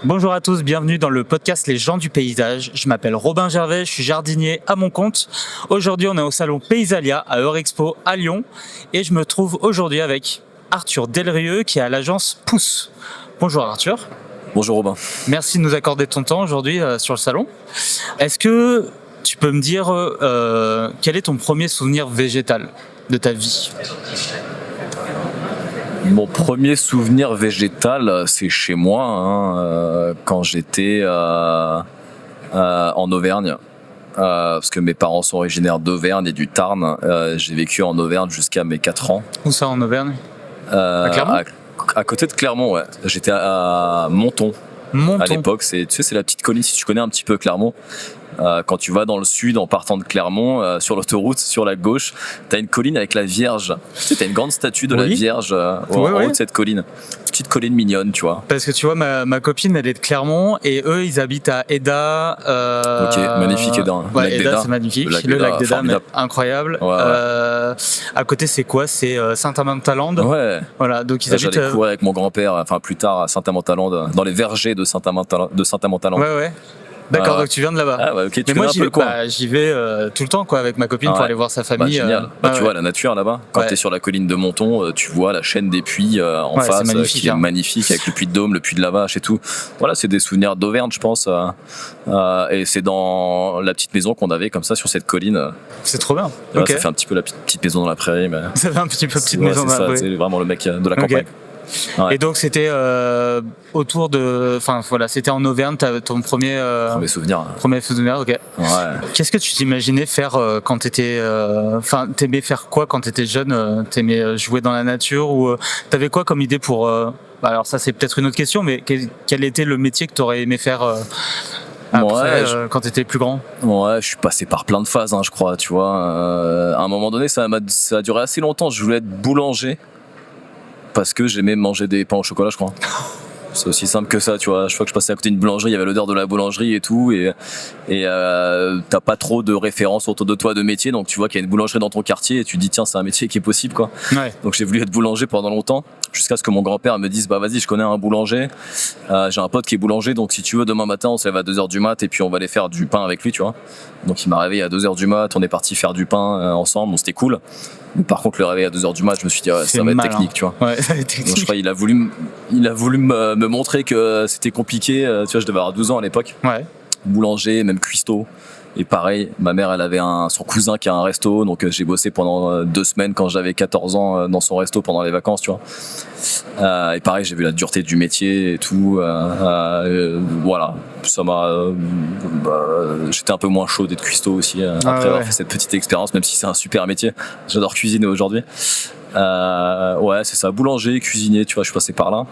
Bonjour à tous, bienvenue dans le podcast Les gens du paysage. Je m'appelle Robin Gervais, je suis jardinier à mon compte. Aujourd'hui, on est au salon Paysalia à Eurexpo à Lyon et je me trouve aujourd'hui avec Arthur Delrieux qui est à l'agence Pousse. Bonjour Arthur. Bonjour Robin. Merci de nous accorder ton temps aujourd'hui sur le salon. Est-ce que tu peux me dire quel est ton premier souvenir végétal de ta vie ? Mon premier souvenir végétal, c'est chez moi, quand j'étais en Auvergne. Parce que mes parents sont originaires d'Auvergne et du Tarn. J'ai vécu en Auvergne jusqu'à mes 4 ans. Où ça, en Auvergne ? À Clermont ? À côté de Clermont, ouais. J'étais à Monton. Monton. À l'époque, c'est la petite colline, si tu connais un petit peu Clermont. Quand tu vas dans le sud en partant de Clermont, sur l'autoroute, sur la gauche, t'as une colline avec la Vierge. Tu sais, t'as une grande statue de la Vierge en haut de cette colline. Petite colline mignonne, tu vois. Parce que tu vois, ma copine, elle est de Clermont et eux, ils habitent à Eda. Ok, magnifique Eda. Ouais, Eda, c'est magnifique. Le lac d'Eda, incroyable. Ouais. À côté, c'est quoi ? C'est Saint-Amand-de-Tallande. Ouais. Voilà, donc ils habitent. J'allais courir avec mon grand-père, enfin plus tard à Saint-Amand-Tallande, dans les vergers de Saint-Amand-Tallande. Ouais. D'accord, donc tu viens de là-bas. Ah ouais, ok, tu mais moi, connais un peu le coin. J'y vais tout le temps quoi, avec ma copine pour aller voir sa famille. Génial. Tu vois la nature là-bas. Quand tu es sur la colline de Monton, tu vois la chaîne des puits en face, qui est magnifique, avec le puits de Dôme, le puits de la Vache et tout. Voilà, c'est des souvenirs d'Auvergne, je pense. Et c'est dans la petite maison qu'on avait comme ça sur cette colline. C'est trop bien. Ça fait un petit peu la petite maison dans la prairie. Mais ça fait un petit peu petite maison dans la prairie. C'est vraiment le mec de la campagne. Ouais. Et donc c'était autour de, enfin voilà, c'était en Auvergne, ton premier souvenir. Premier souvenir, ok. Ouais. Qu'est-ce que tu t'imaginais faire quand t'étais, enfin t'aimais faire quoi quand t'étais jeune ? T'aimais jouer dans la nature ou t'avais quoi comme idée pour alors ça c'est peut-être une autre question, mais quel était le métier que t'aurais aimé faire après, quand t'étais plus grand ? Ouais, je suis passé par plein de phases, je crois, tu vois. À un moment donné, ça a duré assez longtemps. Je voulais être boulanger. Parce que j'aimais manger des pains au chocolat, je crois. C'est aussi simple que ça, tu vois. Je crois que je passais à côté d'une boulangerie, il y avait l'odeur de la boulangerie et tout, et t'as pas trop de références autour de toi de métier, donc tu vois qu'il y a une boulangerie dans ton quartier et tu te dis tiens, c'est un métier qui est possible, quoi. Ouais. Donc j'ai voulu être boulanger pendant longtemps, jusqu'à ce que mon grand-père me dise bah vas-y, je connais un boulanger, j'ai un pote qui est boulanger, donc si tu veux demain matin on se lève à 2h du mat et puis on va aller faire du pain avec lui, tu vois. Donc il m'a réveillé à 2h du mat, on est parti faire du pain ensemble, bon, c'était cool. Mais par contre le réveil à 2h du mat, je me suis dit ça va être technique, tu vois. Ouais, ça va être technique. Donc je crois qu'il a voulu me montrer que c'était compliqué, tu vois, je devais avoir 12 ans à l'époque. Ouais. Boulanger, même cuistot. Et pareil, ma mère, elle avait son cousin qui a un resto, donc j'ai bossé pendant 2 semaines quand j'avais 14 ans dans son resto pendant les vacances, tu vois. Et pareil, j'ai vu la dureté du métier et tout. Voilà, ça m'a. J'étais un peu moins chaud d'être cuistot aussi après avoir fait cette petite expérience, même si c'est un super métier. J'adore cuisiner aujourd'hui. Ouais, c'est ça, boulanger, cuisinier, tu vois, je suis passé par là.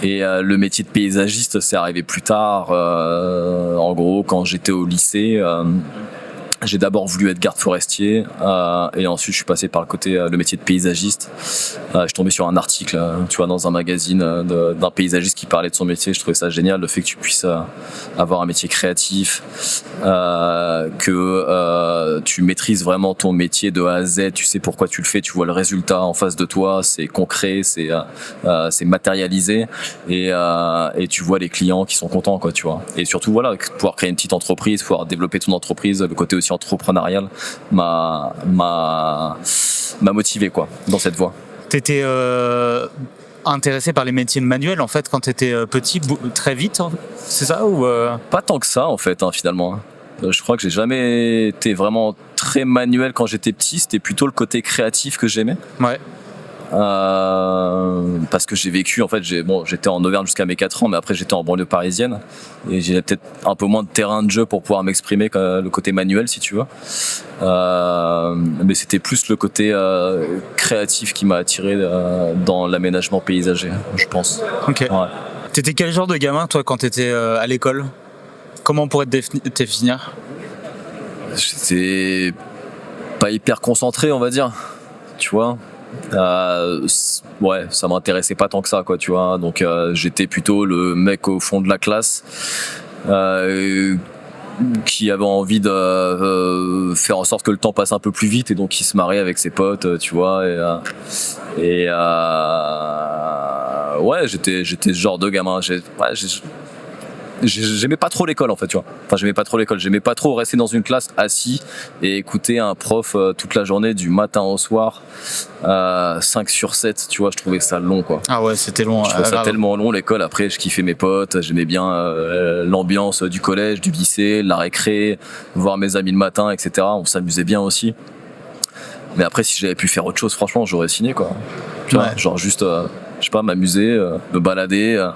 Et le métier de paysagiste, c'est arrivé plus tard. En gros, quand j'étais au lycée, j'ai d'abord voulu être garde forestier et ensuite je suis passé par le métier de paysagiste. Je suis tombé sur un article, tu vois, dans un magazine d'un paysagiste qui parlait de son métier. Je trouvais ça génial, le fait que tu puisses avoir un métier créatif, que tu maîtrises vraiment ton métier de A à Z. Tu sais pourquoi tu le fais, tu vois le résultat en face de toi, c'est concret, c'est matérialisé et tu vois les clients qui sont contents, quoi, tu vois. Et surtout voilà, pouvoir créer une petite entreprise, pouvoir développer ton entreprise, le côté aussi entrepreneurial m'a motivé, quoi, dans cette voie. T'étais intéressé par les métiers manuels en fait quand t'étais petit, très vite, c'est ça ou Pas tant que ça en fait, finalement. Je crois que j'ai jamais été vraiment très manuel quand j'étais petit. C'était plutôt le côté créatif que j'aimais. Ouais. Parce que j'ai vécu, en fait, j'étais en Auvergne jusqu'à mes 4 ans, mais après j'étais en banlieue parisienne et j'ai peut-être un peu moins de terrain de jeu pour pouvoir m'exprimer, le côté manuel, si tu veux. Mais c'était plus le côté créatif qui m'a attiré dans l'aménagement paysager, je pense. Ok. Ouais. T'étais quel genre de gamin, toi, quand t'étais à l'école ? Comment on pourrait te définir ? J'étais pas hyper concentré, on va dire, tu vois. Ouais, ça m'intéressait pas tant que ça, quoi, tu vois. Donc j'étais plutôt le mec au fond de la classe qui avait envie de faire en sorte que le temps passe un peu plus vite et donc qui se marrait avec ses potes, tu vois. Et Ouais, j'étais ce genre de gamin. J'aimais pas trop l'école en fait, tu vois. Enfin, j'aimais pas trop rester dans une classe assis et écouter un prof toute la journée du matin au soir, 5 sur 7, tu vois. Je trouvais ça long, quoi. Ah ouais, c'était long. Je trouvais ça tellement long, l'école. Après, je kiffais mes potes, j'aimais bien l'ambiance du collège, du lycée, la récré, voir mes amis le matin, etc. On s'amusait bien aussi. Mais après, si j'avais pu faire autre chose, franchement, j'aurais signé, quoi. Tu vois, genre juste, je sais pas, m'amuser, me balader,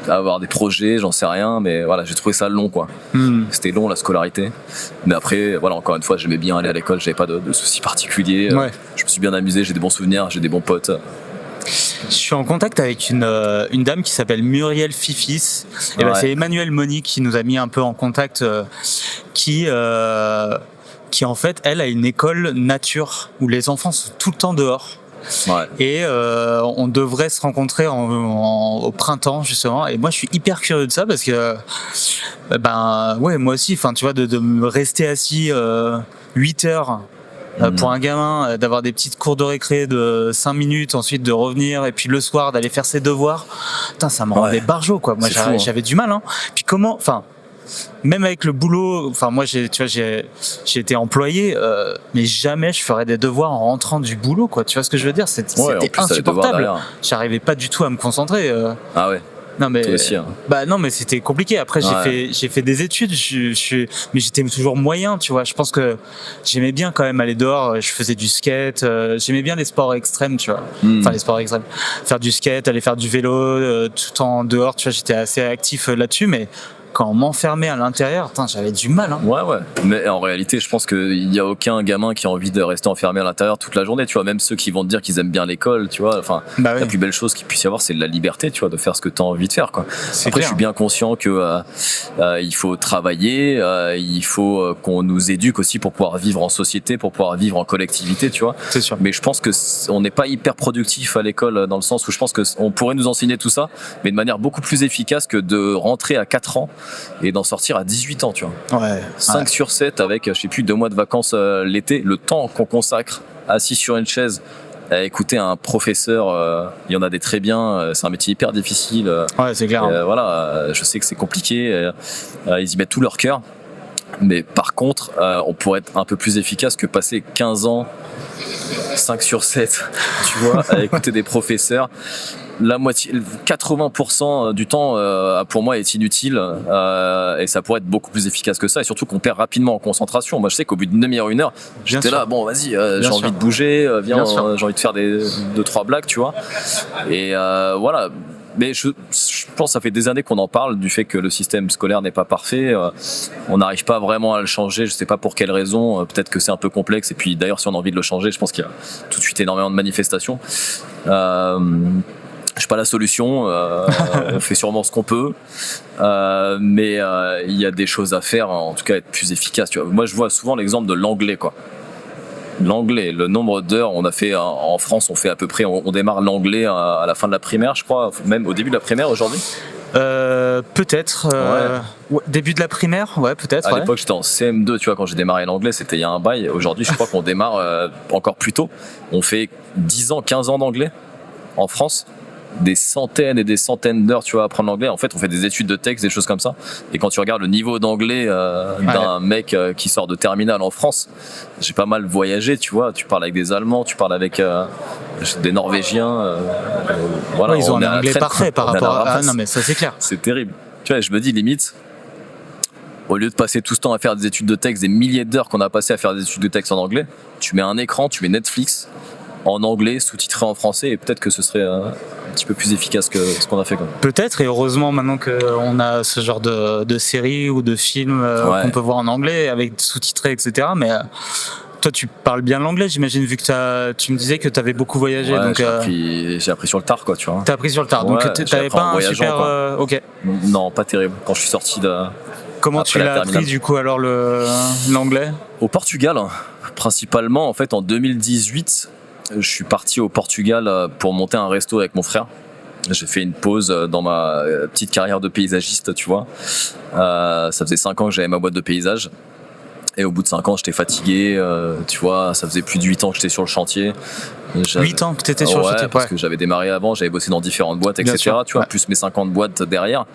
avoir des projets, j'en sais rien, mais voilà, j'ai trouvé ça long, quoi. C'était long, la scolarité. Mais après, voilà, encore une fois, j'aimais bien aller à l'école, j'avais pas de soucis particuliers. Je me suis bien amusé, j'ai des bons souvenirs, j'ai des bons potes. Je suis en contact avec une dame qui s'appelle Muriel Fifis. Et c'est Emmanuel Moni qui nous a mis un peu en contact, qui en fait, elle a une école nature où les enfants sont tout le temps dehors. Ouais. Et on devrait se rencontrer au printemps justement, et moi je suis hyper curieux de ça parce que moi aussi, enfin tu vois, de me rester assis 8 heures pour un gamin, d'avoir des petites cours de récré de 5 minutes, ensuite de revenir et puis le soir d'aller faire ses devoirs, putain, ça me rendait barjot, quoi. Moi j'avais du mal, hein. Puis comment, enfin même avec le boulot, enfin moi j'ai été employé, mais jamais je ferais des devoirs en rentrant du boulot, quoi. Tu vois ce que je veux dire? C'était insupportable. J'arrivais pas du tout à me concentrer. Ah ouais. Non mais toi aussi, hein. Non mais c'était compliqué. Après j'ai fait des études, mais j'étais toujours moyen, tu vois. Je pense que j'aimais bien quand même aller dehors. Je faisais du skate, j'aimais bien les sports extrêmes, tu vois. Enfin les sports extrêmes, faire du skate, aller faire du vélo, tout en dehors, tu vois. J'étais assez actif là-dessus, mais quand on m'enfermait à l'intérieur, j'avais du mal, hein. Ouais. Mais en réalité, je pense qu'il n'y a aucun gamin qui a envie de rester enfermé à l'intérieur toute la journée, tu vois. Même ceux qui vont te dire qu'ils aiment bien l'école, tu vois. Enfin, la plus belle chose qu'il puisse y avoir, c'est la liberté, tu vois, de faire ce que tu as envie de faire, quoi. Après, clair. Je suis bien conscient que il faut travailler, il faut qu'on nous éduque aussi pour pouvoir vivre en société, pour pouvoir vivre en collectivité, tu vois. C'est sûr. Mais je pense que on n'est pas hyper productif à l'école, dans le sens où je pense qu'on pourrait nous enseigner tout ça, mais de manière beaucoup plus efficace que de rentrer à 4 ans et d'en sortir à 18 ans, tu vois. 5 sur 7 avec, je sais plus, 2 mois de vacances l'été, le temps qu'on consacre assis sur une chaise à écouter un professeur, il y en a des très bien, c'est un métier hyper difficile. C'est clair. Voilà, je sais que c'est compliqué, ils y mettent tout leur cœur, mais par contre, on pourrait être un peu plus efficace que passer 15 ans 5 sur 7, tu vois, à écouter des professeurs. La moitié, 80% du temps, pour moi, est inutile, et ça pourrait être beaucoup plus efficace que ça, et surtout qu'on perd rapidement en concentration. Moi, je sais qu'au bout d'une demi-heure, 1 heure, j'étais là, bon, vas-y, j'ai envie de bouger, viens, j'ai envie de faire 2-3 blagues, tu vois. Et voilà. Mais je pense que ça fait des années qu'on en parle du fait que le système scolaire n'est pas parfait. On n'arrive pas vraiment à le changer. Je sais pas pour quelle raison. Peut-être que c'est un peu complexe. Et puis d'ailleurs, si on a envie de le changer, je pense qu'il y a tout de suite énormément de manifestations. Je suis pas la solution, on fait sûrement ce qu'on peut, mais il y a des choses à faire, en tout cas être plus efficace, tu vois. Moi je vois souvent l'exemple de l'anglais, quoi. L'anglais, le nombre d'heures on a fait en France, on fait à peu près, on démarre l'anglais à la fin de la primaire, je crois, même au début de la primaire aujourd'hui. Peut-être début de la primaire, peut-être. À l'époque j'étais en CM2, tu vois, quand j'ai démarré l'anglais, c'était il y a un bail. Aujourd'hui je crois qu'on démarre encore plus tôt. On fait 10 ans, 15 ans d'anglais en France. Des centaines et des centaines d'heures, tu vois, à apprendre l'anglais. En fait, on fait des études de texte, des choses comme ça. Et quand tu regardes le niveau d'anglais d'un mec qui sort de terminale en France, j'ai pas mal voyagé, tu vois. Tu parles avec des Allemands, tu parles avec des Norvégiens. Voilà, ils ont un anglais parfait par rapport à... non, mais ça, c'est clair. C'est terrible. Tu vois, je me dis, limite, au lieu de passer tout ce temps à faire des études de texte, des milliers d'heures qu'on a passé à faire des études de texte en anglais, tu mets un écran, tu mets Netflix en anglais, sous-titré en français, et peut-être que ce serait un petit peu plus efficace que ce qu'on a fait. Peut-être, et heureusement maintenant qu'on a ce genre de séries ou de films qu'on peut voir en anglais avec sous-titré, etc. Mais toi, tu parles bien l'anglais, j'imagine, vu que tu me disais que tu avais beaucoup voyagé. Donc, j'ai appris sur le tard, quoi, tu vois. T'as appris sur le tard, donc t'avais pas un super... Ok. Non, pas terrible. Quand je suis sorti de... Comment tu l'as appris, du coup, alors, l'anglais ? Au Portugal, principalement, en fait, en 2018... Je suis parti au Portugal pour monter un resto avec mon frère. J'ai fait une pause dans ma petite carrière de paysagiste, tu vois. Ça faisait 5 ans que j'avais ma boîte de paysage. Et au bout de 5 ans, j'étais fatigué, tu vois, ça faisait plus de 8 ans que j'étais sur le chantier. 8 ans que tu étais sur le chantier, parce que j'avais démarré avant, j'avais bossé dans différentes boîtes, etc. Tu vois, plus mes 50 boîtes derrière.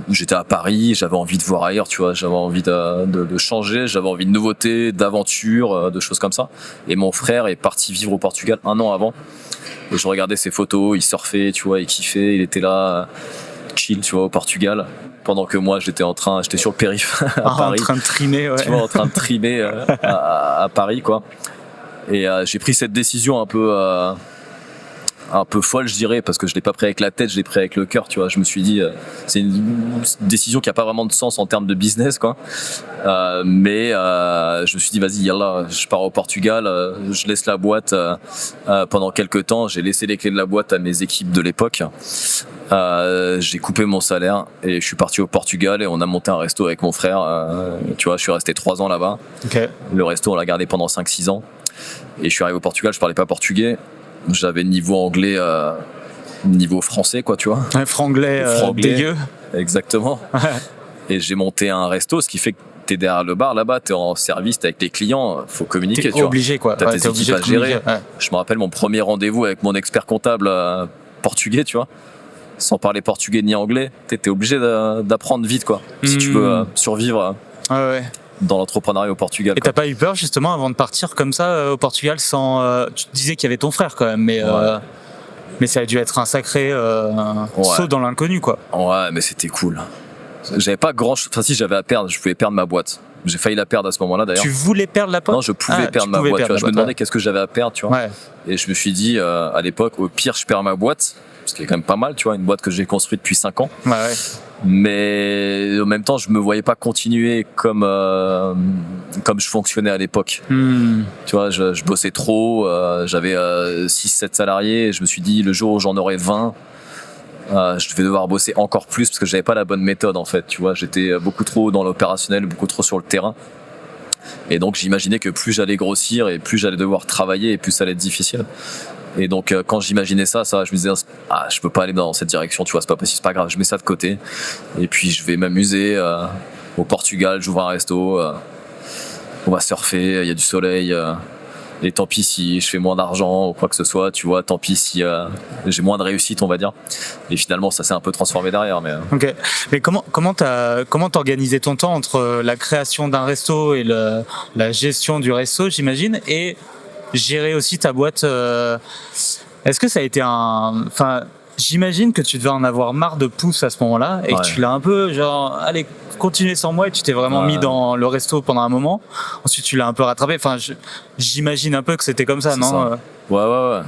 J'étais à Paris, j'avais envie de voir ailleurs, tu vois, j'avais envie de changer, j'avais envie de nouveautés, d'aventures, de choses comme ça. Et mon frère est parti vivre au Portugal 1 an avant. Et je regardais ses photos, il surfait, tu vois, il kiffait, il était là, chill, tu vois, au Portugal. Pendant que moi, j'étais sur le périph' à Paris. En train de trimer, ouais. Tu vois, en train de trimer à Paris, quoi. Et j'ai pris cette décision un peu folle, je dirais, parce que je l'ai pas pris avec la tête, je l'ai pris avec le cœur, tu vois. Je me suis dit, c'est une décision qui a pas vraiment de sens en termes de business, quoi. Mais je me suis dit, vas-y, yallah, je pars au Portugal, je laisse la boîte pendant quelques temps. J'ai laissé les clés de la boîte à mes équipes de l'époque. J'ai coupé mon salaire et je suis parti au Portugal et on a monté un resto avec mon frère. Tu vois, je suis resté 3 ans là-bas. Okay. Le resto, on l'a gardé pendant 5-6 ans. Et je suis arrivé au Portugal, je parlais pas portugais. J'avais niveau anglais, niveau français, quoi, tu vois. Un franglais dégueu. Exactement. Et j'ai monté un resto, ce qui fait que t'es derrière le bar, là-bas, t'es en service, t'es avec les clients, faut communiquer, tu vois. Obligé, quoi. T'as tes équipes à gérer. Ouais. Je me rappelle mon premier rendez-vous avec mon expert comptable portugais, tu vois. Sans parler portugais ni anglais, t'es obligé d'apprendre vite, quoi. Si tu veux survivre dans l'entrepreneuriat au Portugal. Et t'as pas eu peur, justement, avant de partir comme ça au Portugal sans... tu te disais qu'il y avait ton frère, quand même, mais ça a dû être un sacré saut dans l'inconnu, quoi. Ouais, mais c'était cool. J'avais pas grand-chose... Enfin, si, j'avais à perdre. Je pouvais perdre ma boîte. J'ai failli la perdre à ce moment-là, d'ailleurs. Tu voulais perdre la boîte ? Non, je pouvais perdre ma boîte. Tu vois, je me demandais qu'est-ce que j'avais à perdre, tu vois. Ouais. Et je me suis dit, à l'époque, au pire, je perds ma boîte. Ce qui est quand même pas mal, tu vois, une boîte que j'ai construite depuis 5 ans. Ouais. Mais en même temps, je me voyais pas continuer comme je fonctionnais à l'époque. Tu vois, je bossais trop, j'avais 6-7 salariés, et je me suis dit, le jour où j'en aurai 20, je devais devoir bosser encore plus parce que j'avais pas la bonne méthode, en fait. Tu vois, j'étais beaucoup trop dans l'opérationnel, beaucoup trop sur le terrain. Et donc, j'imaginais que plus j'allais grossir et plus j'allais devoir travailler et plus ça allait être difficile. Et donc quand j'imaginais ça, je me disais je peux pas aller dans cette direction, tu vois, c'est pas possible, c'est pas grave, je mets ça de côté et puis je vais m'amuser au Portugal, j'ouvre un resto, on va surfer, il y a du soleil et tant pis si je fais moins d'argent ou quoi que ce soit, tu vois, tant pis si j'ai moins de réussite, on va dire. Et finalement ça s'est un peu transformé derrière, mais OK. Mais comment t'organisais ton temps entre la création d'un resto et la gestion du resto, j'imagine, et gérer aussi ta boîte? Est-ce que ça a été j'imagine que tu devais en avoir marre de pouce à ce moment-là et que tu l'as un peu genre allez, continuez sans moi, et tu t'es vraiment mis dans le resto pendant un moment. Ensuite tu l'as un peu rattrapé. J'imagine un peu que c'était comme ça, non ça. Ouais.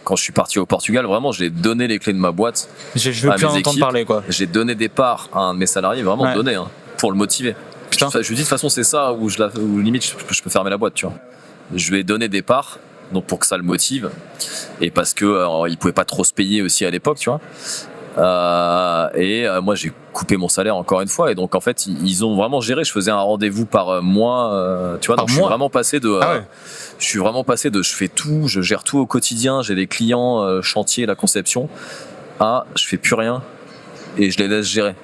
Quand je suis parti au Portugal, vraiment, j'ai donné les clés de ma boîte. Je veux plus en entendre parler, quoi. J'ai donné des parts à un de mes salariés, vraiment donné, pour le motiver. Putain. Je lui dis de toute façon c'est ça où limite je peux fermer la boîte, tu vois. Je lui ai donné des parts, donc pour que ça le motive, et parce que il pouvait pas trop se payer aussi à l'époque, tu vois. Moi j'ai coupé mon salaire encore une fois, et donc en fait ils ont vraiment géré. Je faisais un rendez-vous par mois, tu vois. Donc je suis vraiment passé de, je fais tout, je gère tout au quotidien, j'ai des clients, chantier, la conception, je fais plus rien et je les laisse gérer.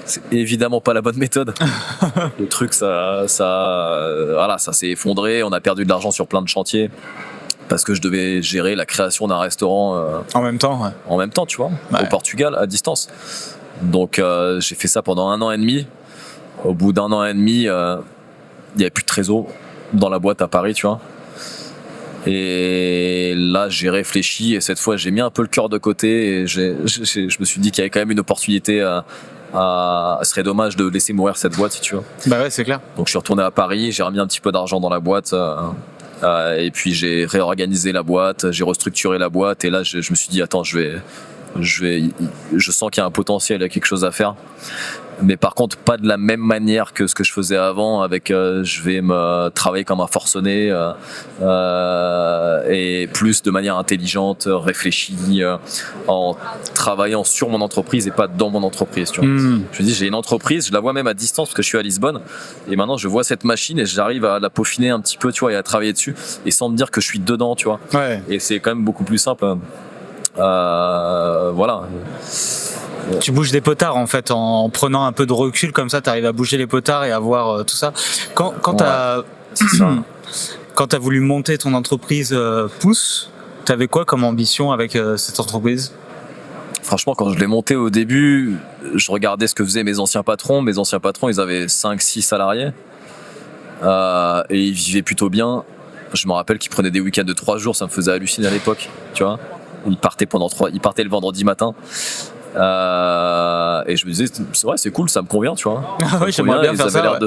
C'est évidemment pas la bonne méthode. Le truc, ça s'est effondré. On a perdu de l'argent sur plein de chantiers parce que je devais gérer la création d'un restaurant en même temps. En même temps, tu vois, au Portugal, à distance. Donc j'ai fait ça pendant 1 an et demi. Au bout d'1 an et demi, il y avait plus de trésor dans la boîte à Paris, tu vois. Et là, j'ai réfléchi et cette fois, j'ai mis un peu le cœur de côté et je me suis dit qu'il y avait quand même une opportunité. Ce serait dommage de laisser mourir cette boîte, si tu veux. Bah ouais, c'est clair. Donc je suis retourné à Paris, j'ai remis un petit peu d'argent dans la boîte et puis j'ai réorganisé la boîte, j'ai restructuré la boîte et là je me suis dit attends, je sens qu'il y a un potentiel, il y a quelque chose à faire. Mais par contre pas de la même manière que ce que je faisais avant avec je vais me travailler comme un forcené et plus de manière intelligente, réfléchie, en travaillant sur mon entreprise et pas dans mon entreprise, tu vois. Je me dis j'ai une entreprise, je la vois même à distance parce que je suis à Lisbonne et maintenant je vois cette machine et j'arrive à la peaufiner un petit peu, tu vois, et à travailler dessus et sans me dire que je suis dedans, tu vois. Et c'est quand même beaucoup plus simple. Voilà. Tu bouges des potards en fait, en prenant un peu de recul comme ça, t'arrives à bouger les potards et à voir tout ça. Quand t'as quand t'as voulu monter ton entreprise Pousse, t'avais quoi comme ambition avec cette entreprise? Franchement, quand je l'ai monté au début, je regardais ce que faisaient mes anciens patrons. Mes anciens patrons, ils avaient 5-6 salariés et ils vivaient plutôt bien. Je me rappelle qu'ils prenaient des week-ends de 3 jours, ça me faisait halluciner à l'époque, tu vois. Ils partaient le vendredi matin. Et je me disais, c'est vrai, c'est cool, ça me convient, tu vois. Ah ouais, j'aimerais bien faire ça.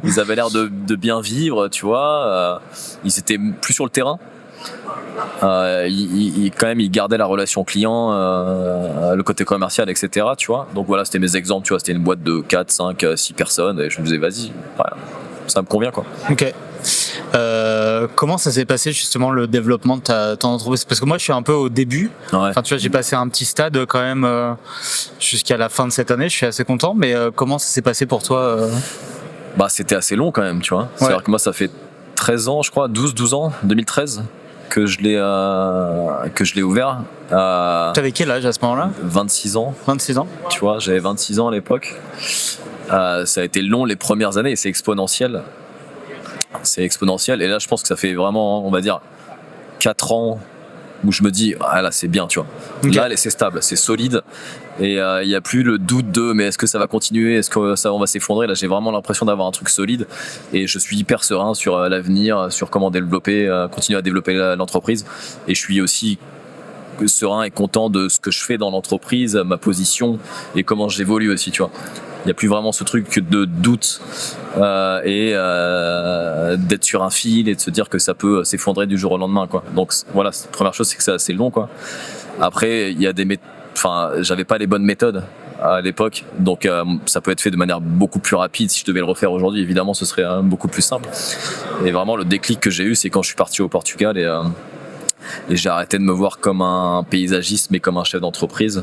Ils avaient l'air de bien vivre, tu vois. Ils étaient plus sur le terrain. Quand même, ils gardaient la relation client, le côté commercial, etc. Tu vois. Donc voilà, c'était mes exemples, tu vois. C'était une boîte de 4, 5, 6 personnes. Et je me disais, vas-y, voilà, ça me convient, quoi. Ok. Comment ça s'est passé justement le développement de ton entreprise? Parce que moi je suis un peu au début. Ouais. Enfin, tu vois, j'ai passé un petit stade quand même jusqu'à la fin de cette année. Je suis assez content. Mais comment ça s'est passé pour toi Bah, c'était assez long quand même, tu vois. C'est-à-dire que moi, ça fait 13 ans, je crois, 12 ans, 2013, que je l'ai ouvert. T'avais quel âge à ce moment-là? 26 ans. 26 ans. Tu vois, j'avais 26 ans à l'époque. Ça a été long les premières années et c'est exponentiel. C'est exponentiel. Et là, je pense que ça fait vraiment, on va dire, 4 ans où je me dis, ah là, c'est bien, tu vois. Okay. Là, c'est stable, c'est solide. Et il n'y a plus le doute de, mais est-ce que ça va continuer? Est-ce que on va s'effondrer? Là, j'ai vraiment l'impression d'avoir un truc solide. Et je suis hyper serein sur l'avenir, sur comment développer, continuer à développer l'entreprise. Et je suis aussi serein et content de ce que je fais dans l'entreprise, ma position et comment j'évolue aussi, tu vois. Il n'y a plus vraiment ce truc de doute et d'être sur un fil et de se dire que ça peut s'effondrer du jour au lendemain, quoi. Donc voilà, la première chose, c'est que c'est assez long, quoi. Après, il y a j'avais pas les bonnes méthodes à l'époque, donc ça peut être fait de manière beaucoup plus rapide. Si je devais le refaire aujourd'hui, évidemment, ce serait beaucoup plus simple. Et vraiment, le déclic que j'ai eu, c'est quand je suis parti au Portugal et j'ai arrêté de me voir comme un paysagiste, mais comme un chef d'entreprise.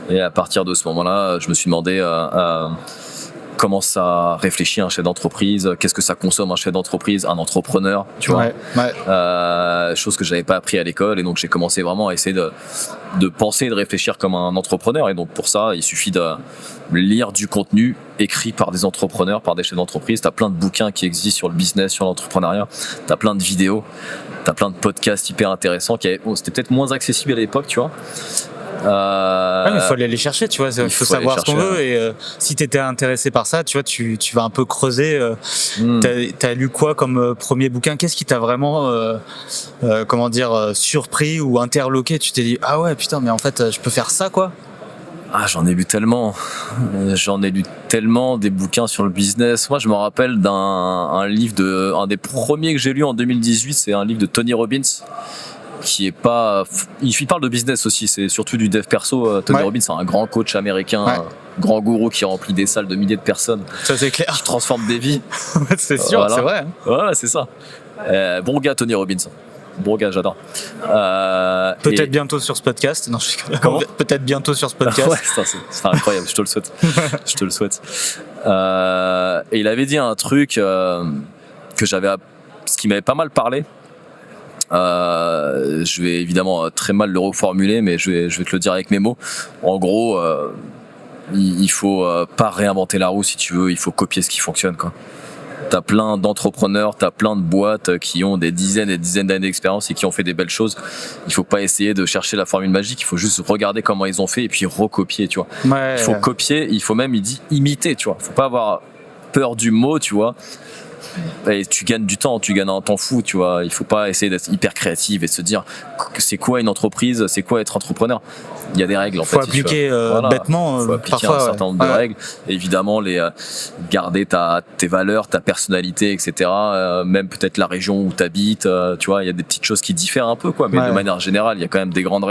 Et à partir de ce moment-là, je me suis demandé comment ça réfléchit un chef d'entreprise, qu'est-ce que ça consomme un chef d'entreprise, un entrepreneur, tu vois. Chose que j'avais pas appris à l'école, et donc j'ai commencé vraiment à essayer de penser et de réfléchir comme un entrepreneur. Et donc pour ça, il suffit de lire du contenu écrit par des entrepreneurs, par des chefs d'entreprise. T'as plein de bouquins qui existent sur le business, sur l'entrepreneuriat. T'as plein de vidéos, t'as plein de podcasts hyper intéressants c'était peut-être moins accessible à l'époque, tu vois. Il faut aller les chercher, tu vois. Il faut savoir ce qu'on veut. Et si tu étais intéressé par ça, tu vois, tu vas un peu creuser. T'as lu quoi comme premier bouquin? Qu'est-ce qui t'a vraiment, surpris ou interloqué? Tu t'es dit, ah ouais, putain, mais en fait, je peux faire ça, quoi. Ah, j'en ai lu tellement. Des bouquins sur le business. Moi, je me rappelle d'un livre un des premiers que j'ai lu en 2018. C'est un livre de Tony Robbins. Qui est pas, il parle de business aussi, c'est surtout du dev perso. Tony Robbins, c'est un grand coach américain, un grand gourou qui remplit des salles de milliers de personnes. Ça, c'est clair. Qui transforme des vies. C'est sûr, voilà. C'est vrai. Hein. Voilà, c'est ça. Bon gars, Tony Robbins. Bon gars, j'adore. Peut-être bientôt sur ce podcast. Non, peut-être bientôt sur ce podcast. Ouais, c'est incroyable, je te le souhaite. Je te le souhaite. Et il avait dit un truc ce qui m'avait pas mal parlé. Je vais évidemment très mal le reformuler, mais je vais te le dire avec mes mots. En gros, il faut pas réinventer la roue si tu veux, il faut copier ce qui fonctionne, quoi. T'as plein d'entrepreneurs, t'as plein de boîtes qui ont des dizaines et des dizaines d'années d'expérience et qui ont fait des belles choses. Il faut pas essayer de chercher la formule magique, il faut juste regarder comment ils ont fait et puis recopier, tu vois. Il faut copier, il faut même, il dit, imiter, tu vois. Faut pas avoir peur du mot, tu vois. Et tu gagnes du temps, tu gagnes un temps fou, tu vois. Il faut pas essayer d'être hyper créatif et de se dire c'est quoi une entreprise, c'est quoi être entrepreneur. Il y a des règles, en fait. Faut appliquer bêtement. Faut appliquer parfois, un certain nombre de règles. Évidemment, garder tes valeurs, ta personnalité, etc. Même peut-être la région où tu habites. Tu vois, il y a des petites choses qui diffèrent un peu, quoi. Mais de manière générale, il y a quand même des grandes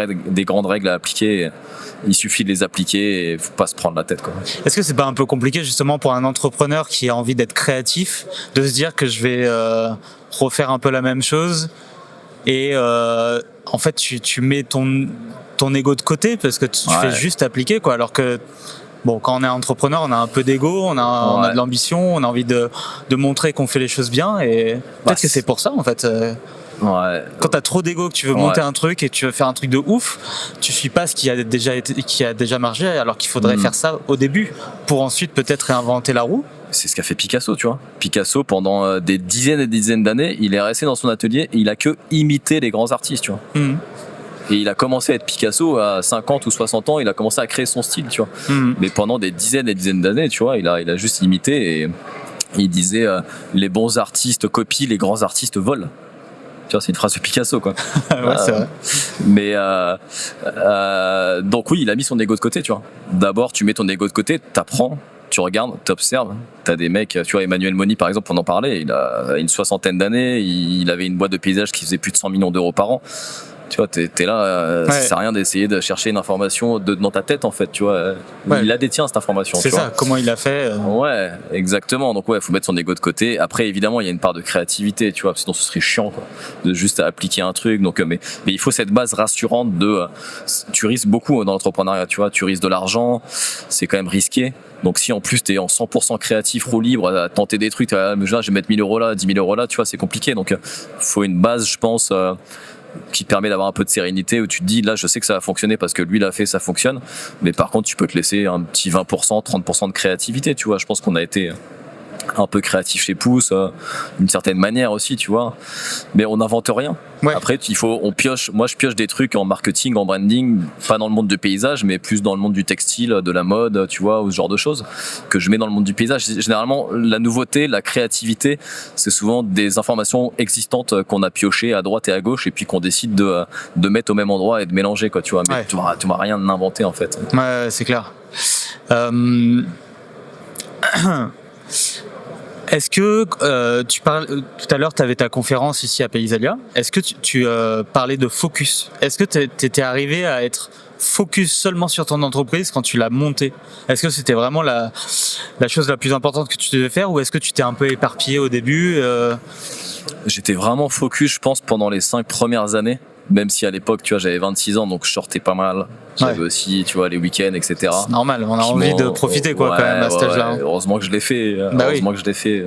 règles à appliquer. Il suffit de les appliquer et faut pas se prendre la tête, quoi. Est-ce que c'est pas un peu compliqué justement pour un entrepreneur qui a envie d'être créatif de se dire que je vais refaire un peu la même chose et en fait tu mets ton ego de côté parce que tu fais juste appliquer, quoi, alors que bon, quand on est entrepreneur, on a un peu d'ego, on a de l'ambition, on a envie de montrer qu'on fait les choses bien et peut-être que c'est pour ça, en fait. Ouais. Quand t'as trop d'ego, que tu veux monter un truc et tu veux faire un truc de ouf, tu suis pas ce qui a déjà marché, alors qu'il faudrait faire ça au début pour ensuite peut-être réinventer la roue. C'est ce qu'a fait Picasso, tu vois. Picasso, pendant des dizaines et des dizaines d'années, il est resté dans son atelier et il a que imité les grands artistes, tu vois. Et il a commencé à être Picasso à 50 ou 60 ans, il a commencé à créer son style, tu vois. Mais pendant des dizaines et dizaines d'années, tu vois, il a juste imité et il disait les bons artistes copient, les grands artistes volent. Tu vois, c'est une phrase de Picasso, quoi. Ouais, c'est vrai. Mais donc oui, il a mis son ego de côté, tu vois. D'abord, tu mets ton ego de côté, t'apprends, tu regardes, t'observes. T'as des mecs, tu vois, Emmanuel Mony, par exemple, on en parlait, il a une soixantaine d'années, il avait une boîte de paysage qui faisait plus de 100 millions d'euros par an. Tu vois, t'es là, ça sert à rien d'essayer de chercher une information dans ta tête, en fait, tu vois. Il la détient, cette information. C'est ça, comment il a fait. Ouais, exactement. Donc ouais, faut mettre son ego de côté. Après, évidemment, il y a une part de créativité, tu vois, sinon ce serait chiant, quoi, de juste appliquer un truc. Donc, mais il faut cette base rassurante de, tu risques beaucoup dans l'entrepreneuriat, tu vois, tu risques de l'argent, c'est quand même risqué. Donc si en plus t'es en 100% créatif, roue libre, à tenter des trucs, là, je vais mettre 1000 euros là, 10 000 euros là, tu vois, c'est compliqué. Donc faut une base, je pense, qui te permet d'avoir un peu de sérénité, où tu te dis, là, je sais que ça va fonctionner parce que lui l'a fait, ça fonctionne. Mais par contre, tu peux te laisser un petit 20%, 30% de créativité, tu vois. Je pense qu'on a été un peu créatif chez Pouce, d'une certaine manière aussi, tu vois. Mais on n'invente rien. Ouais. Après, on pioche. Moi, je pioche des trucs en marketing, en branding, pas dans le monde du paysage, mais plus dans le monde du textile, de la mode, tu vois, ou ce genre de choses que je mets dans le monde du paysage. Généralement, la nouveauté, la créativité, c'est souvent des informations existantes qu'on a piochées à droite et à gauche, et puis qu'on décide de mettre au même endroit et de mélanger, quoi, tu vois. Mais tu vas rien inventer, en fait. Ouais, c'est clair. Est-ce que tu parles tout à l'heure, tu avais ta conférence ici à Paysalia. Est-ce que tu parlais de focus? Est-ce que tu étais arrivé à être focus seulement sur ton entreprise quand tu l'as montée? Est-ce que c'était vraiment la chose la plus importante que tu devais faire, ou est-ce que tu t'es un peu éparpillé au début? J'étais vraiment focus, je pense, pendant les 5 premières années. Même si à l'époque, tu vois, j'avais 26 ans, donc je sortais pas mal. J'avais aussi, tu vois, les week-ends, etc. C'est normal, on a envie de profiter, quoi, quand même, à cet âge-là. Heureusement que je l'ai fait. Que je l'ai fait.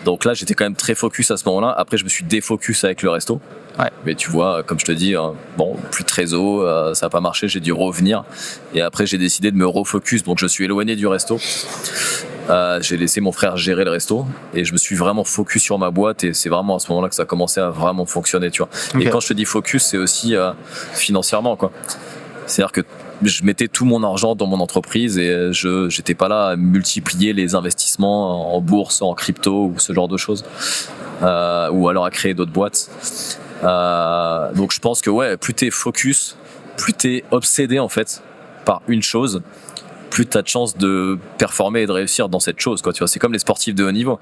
Donc là, j'étais quand même très focus à ce moment-là. Après, je me suis défocus avec le resto. Ouais. Mais tu vois, comme je te dis, bon, plus de trésor, ça n'a pas marché, j'ai dû revenir. Et après, j'ai décidé de me refocus. Donc, je suis éloigné du resto. J'ai laissé mon frère gérer le resto et je me suis vraiment focus sur ma boîte, et c'est vraiment à ce moment-là que ça a commencé à vraiment fonctionner, tu vois. Okay. Et quand je te dis focus, c'est aussi financièrement, quoi. C'est-à-dire que je mettais tout mon argent dans mon entreprise et j'étais pas là à multiplier les investissements en bourse, en crypto ou ce genre de choses, ou alors à créer d'autres boîtes. Donc je pense que ouais, plus t'es focus, plus t'es obsédé en fait par une chose, plus tu as de chances de performer et de réussir dans cette chose, quoi. Tu vois, c'est comme les sportifs de haut niveau.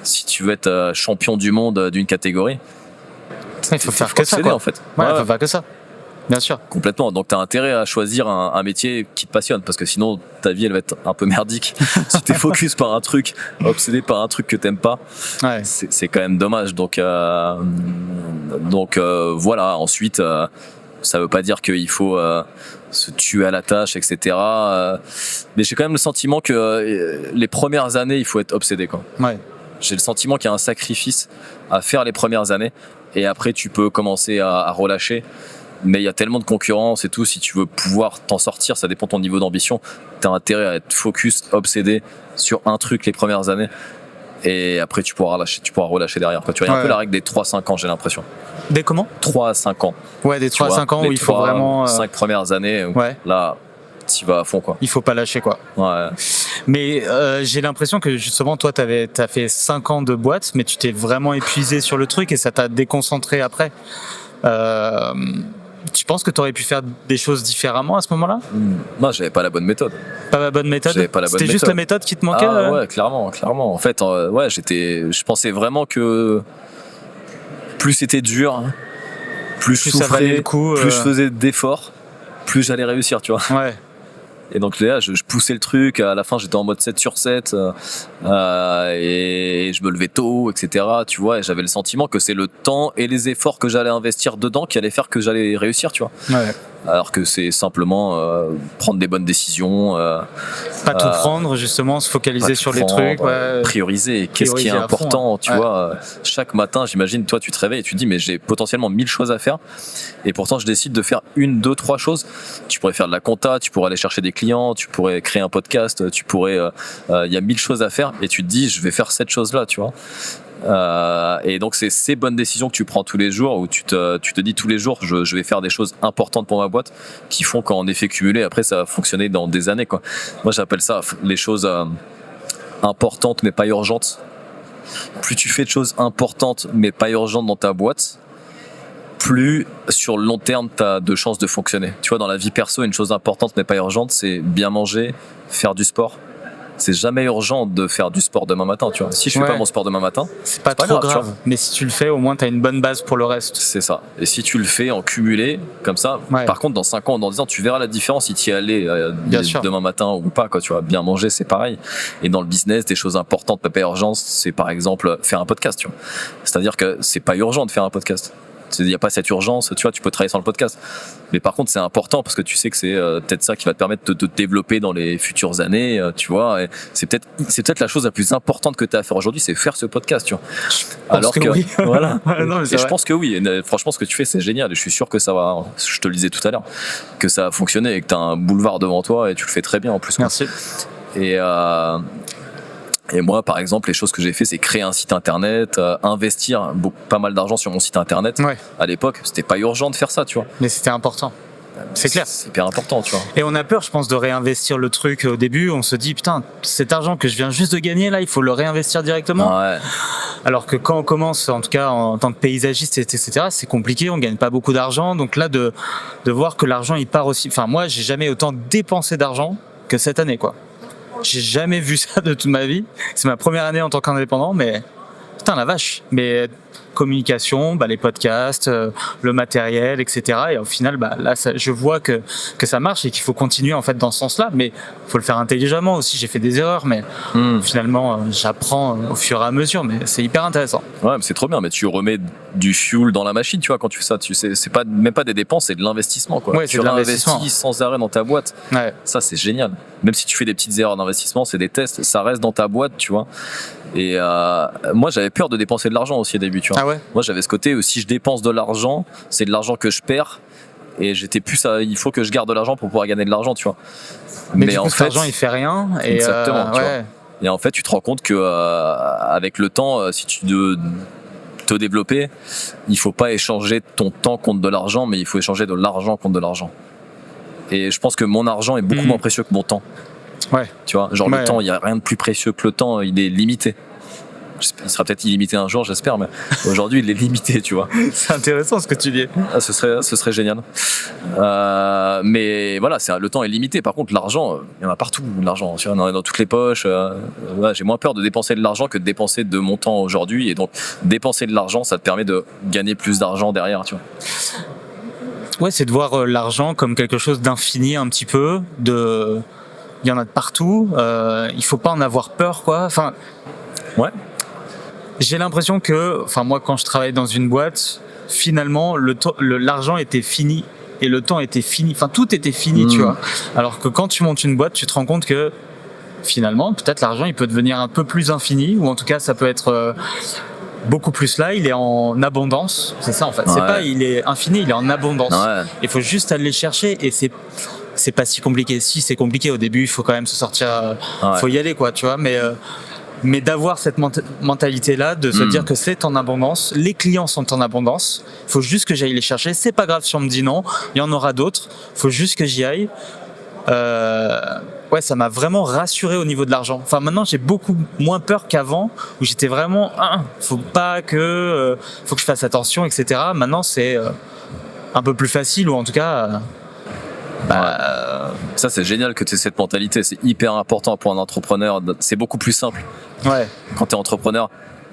Si tu veux être champion du monde d'une catégorie, il faut faire que ça, quoi. En fait. Ouais, il faut faire que ça. Bien sûr. Complètement. Donc, tu as intérêt à choisir un métier qui te passionne, parce que sinon, ta vie, elle va être un peu merdique. Si tu es focus par un truc, obsédé par un truc que tu n'aimes pas, c'est quand même dommage. Donc voilà. Ensuite, ça veut pas dire qu'il faut se tuer à la tâche, etc. Mais j'ai quand même le sentiment que les premières années, il faut être obsédé, quoi. Ouais. J'ai le sentiment qu'il y a un sacrifice à faire les premières années, et après tu peux commencer à relâcher. Mais il y a tellement de concurrence et tout, si tu veux pouvoir t'en sortir, ça dépend de ton niveau d'ambition. T'as intérêt à être focus, obsédé sur un truc les premières années, et après tu pourras relâcher derrière, quoi. Tu vois, il y a un peu la règle des 3-5 ans, j'ai l'impression. Des comment ? 3 à 5 ans. Ouais, des 3 à 5 ans où il faut vraiment... 5 premières années, là, t'y vas à fond, quoi. Il faut pas lâcher, quoi. Ouais. Mais j'ai l'impression que justement, toi, t'as fait 5 ans de boîte, mais tu t'es vraiment épuisé sur le truc et ça t'a déconcentré après. Tu penses que tu aurais pu faire des choses différemment à ce moment-là ? Non, j'avais pas la bonne méthode. Pas la bonne méthode ? C'était juste la méthode qui te manquait ? Ouais, clairement. En fait, je pensais vraiment que plus c'était dur, plus je souffrais, ça valait le coup, plus je faisais d'efforts, plus j'allais réussir, tu vois. Ouais. Et donc là, je poussais le truc. À la fin, j'étais en mode 7 sur 7 et je me levais tôt, etc. Tu vois, et j'avais le sentiment que c'est le temps et les efforts que j'allais investir dedans qui allaient faire que j'allais réussir, tu vois. Ouais. alors que c'est simplement prendre des bonnes décisions, pas tout prendre, justement, se focaliser sur les trucs, prioriser. Qu'est-ce qui est important, tu vois. Chaque matin, j'imagine, toi, tu te réveilles et tu te dis, mais j'ai potentiellement 1000 choses à faire, et pourtant je décide de faire 1, 2, 3 choses. Tu pourrais faire de la compta, tu pourrais aller chercher des clients, tu pourrais créer un podcast, tu pourrais, il y a 1000 choses à faire, et tu te dis, je vais faire cette chose-là, tu vois. Et donc c'est ces bonnes décisions que tu prends tous les jours, où tu te dis tous les jours je vais faire des choses importantes pour ma boîte, qui font qu'en effet cumulé après ça va fonctionner dans des années, quoi. Moi j'appelle ça les choses importantes mais pas urgentes. Plus tu fais de choses importantes mais pas urgentes dans ta boîte, plus sur le long terme t'as de chances de fonctionner. Tu vois, dans la vie perso, une chose importante mais pas urgente, c'est bien manger, faire du sport. C'est jamais urgent de faire du sport demain matin, tu vois. Si je fais pas mon sport demain matin, c'est pas trop grave. Mais si tu le fais, au moins t'as une bonne base pour le reste. C'est ça. Et si tu le fais en cumulé, comme ça, par contre, dans 5 ans, dans 10 ans, tu verras la différence si tu y allais demain matin ou pas, quoi. Tu vois, bien manger, c'est pareil. Et dans le business, des choses importantes, pas urgentes, c'est par exemple faire un podcast, tu vois. C'est-à-dire que c'est pas urgent de faire un podcast. Il n'y a pas cette urgence, tu vois, tu peux travailler sur le podcast. Mais par contre, c'est important parce que tu sais que c'est peut-être ça qui va te permettre de te développer dans les futures années, tu vois. Et c'est peut-être la chose la plus importante que tu as à faire aujourd'hui, c'est faire ce podcast, tu vois. Alors que oui. Voilà. Non, et je pense que oui. Et franchement, ce que tu fais, c'est génial. Et je suis sûr que ça va, je te le disais tout à l'heure, que ça va fonctionner et que tu as un boulevard devant toi et tu le fais très bien en plus. Merci. Et moi, par exemple, les choses que j'ai fait, c'est créer un site internet, investir pas mal d'argent sur mon site internet. À l'époque, c'était pas urgent de faire ça, tu vois. Mais c'était important. C'est clair. C'est hyper important, tu vois. Et on a peur, je pense, de réinvestir le truc au début. On se dit, putain, cet argent que je viens juste de gagner, là, il faut le réinvestir directement. Ouais. Alors que quand on commence, en tout cas, en tant que paysagiste, etc., c'est compliqué, on gagne pas beaucoup d'argent. Donc là, de voir que l'argent, il part aussi. Enfin, moi, j'ai jamais autant dépensé d'argent que cette année, quoi. J'ai jamais vu ça de toute ma vie. C'est ma première année en tant qu'indépendant, mais putain la vache. Mais communication, les podcasts, le matériel, etc. Et au final, là, je vois que ça marche et qu'il faut continuer en fait dans ce sens-là. Mais il faut le faire intelligemment aussi. J'ai fait des erreurs, mais finalement, j'apprends au fur et à mesure. Mais c'est hyper intéressant. Ouais, mais c'est trop bien. Mais tu remets du fuel dans la machine, tu vois, quand tu fais ça. C'est pas même pas des dépenses, c'est de l'investissement, quoi. Ouais, tu réinvestis sans arrêt dans ta boîte. Ouais. Ça, c'est génial. Même si tu fais des petites erreurs d'investissement, c'est des tests. Ça reste dans ta boîte, tu vois. Et moi, j'avais peur de dépenser de l'argent aussi au début, tu vois. Ah ouais. Moi, j'avais ce côté où si je dépense de l'argent, c'est de l'argent que je perds. Et j'étais plus il faut que je garde de l'argent pour pouvoir gagner de l'argent, tu vois. Mais du coup, cet argent, il fait rien. Et exactement. Tu vois. Et en fait, tu te rends compte que avec le temps, si tu veux te développer, il faut pas échanger ton temps contre de l'argent, mais il faut échanger de l'argent contre de l'argent. Et je pense que mon argent est beaucoup moins précieux que mon temps. Ouais. Tu vois, genre le temps, il n'y a rien de plus précieux que le temps, il est limité. Il sera peut-être illimité un jour, j'espère, mais aujourd'hui il est limité, tu vois. C'est intéressant ce que tu dis. Ce serait génial. Mais voilà, le temps est limité. Par contre, l'argent, il y en a partout. L'argent, il y en a dans toutes les poches. J'ai moins peur de dépenser de l'argent que de dépenser de mon temps aujourd'hui. Et donc, dépenser de l'argent, ça te permet de gagner plus d'argent derrière, tu vois. Ouais, c'est de voir l'argent comme quelque chose d'infini un petit peu. Il y en a de partout. Il faut pas en avoir peur, quoi. Enfin. Ouais. J'ai l'impression que, moi, quand je travaillais dans une boîte, finalement, l'argent était fini et le temps était fini. Enfin, tout était fini, tu vois. Alors que quand tu montes une boîte, tu te rends compte que finalement, peut-être l'argent, il peut devenir un peu plus infini, ou en tout cas, ça peut être beaucoup plus là. Il est en abondance. C'est ça, en fait. C'est pas, il est infini, il est en abondance. Il faut juste aller le chercher et c'est pas si compliqué. Si, c'est compliqué au début, il faut quand même se sortir, faut y aller, quoi, tu vois. Mais d'avoir cette mentalité-là, de se dire que c'est en abondance, les clients sont en abondance, il faut juste que j'aille les chercher, c'est pas grave si on me dit non, il y en aura d'autres, il faut juste que j'y aille. Ouais, ça m'a vraiment rassuré au niveau de l'argent. Enfin, maintenant, j'ai beaucoup moins peur qu'avant, où j'étais vraiment, faut que je fasse attention, etc. Maintenant, c'est un peu plus facile, ou en tout cas... Ça, c'est génial que tu aies cette mentalité, c'est hyper important pour un entrepreneur, c'est beaucoup plus simple quand tu es entrepreneur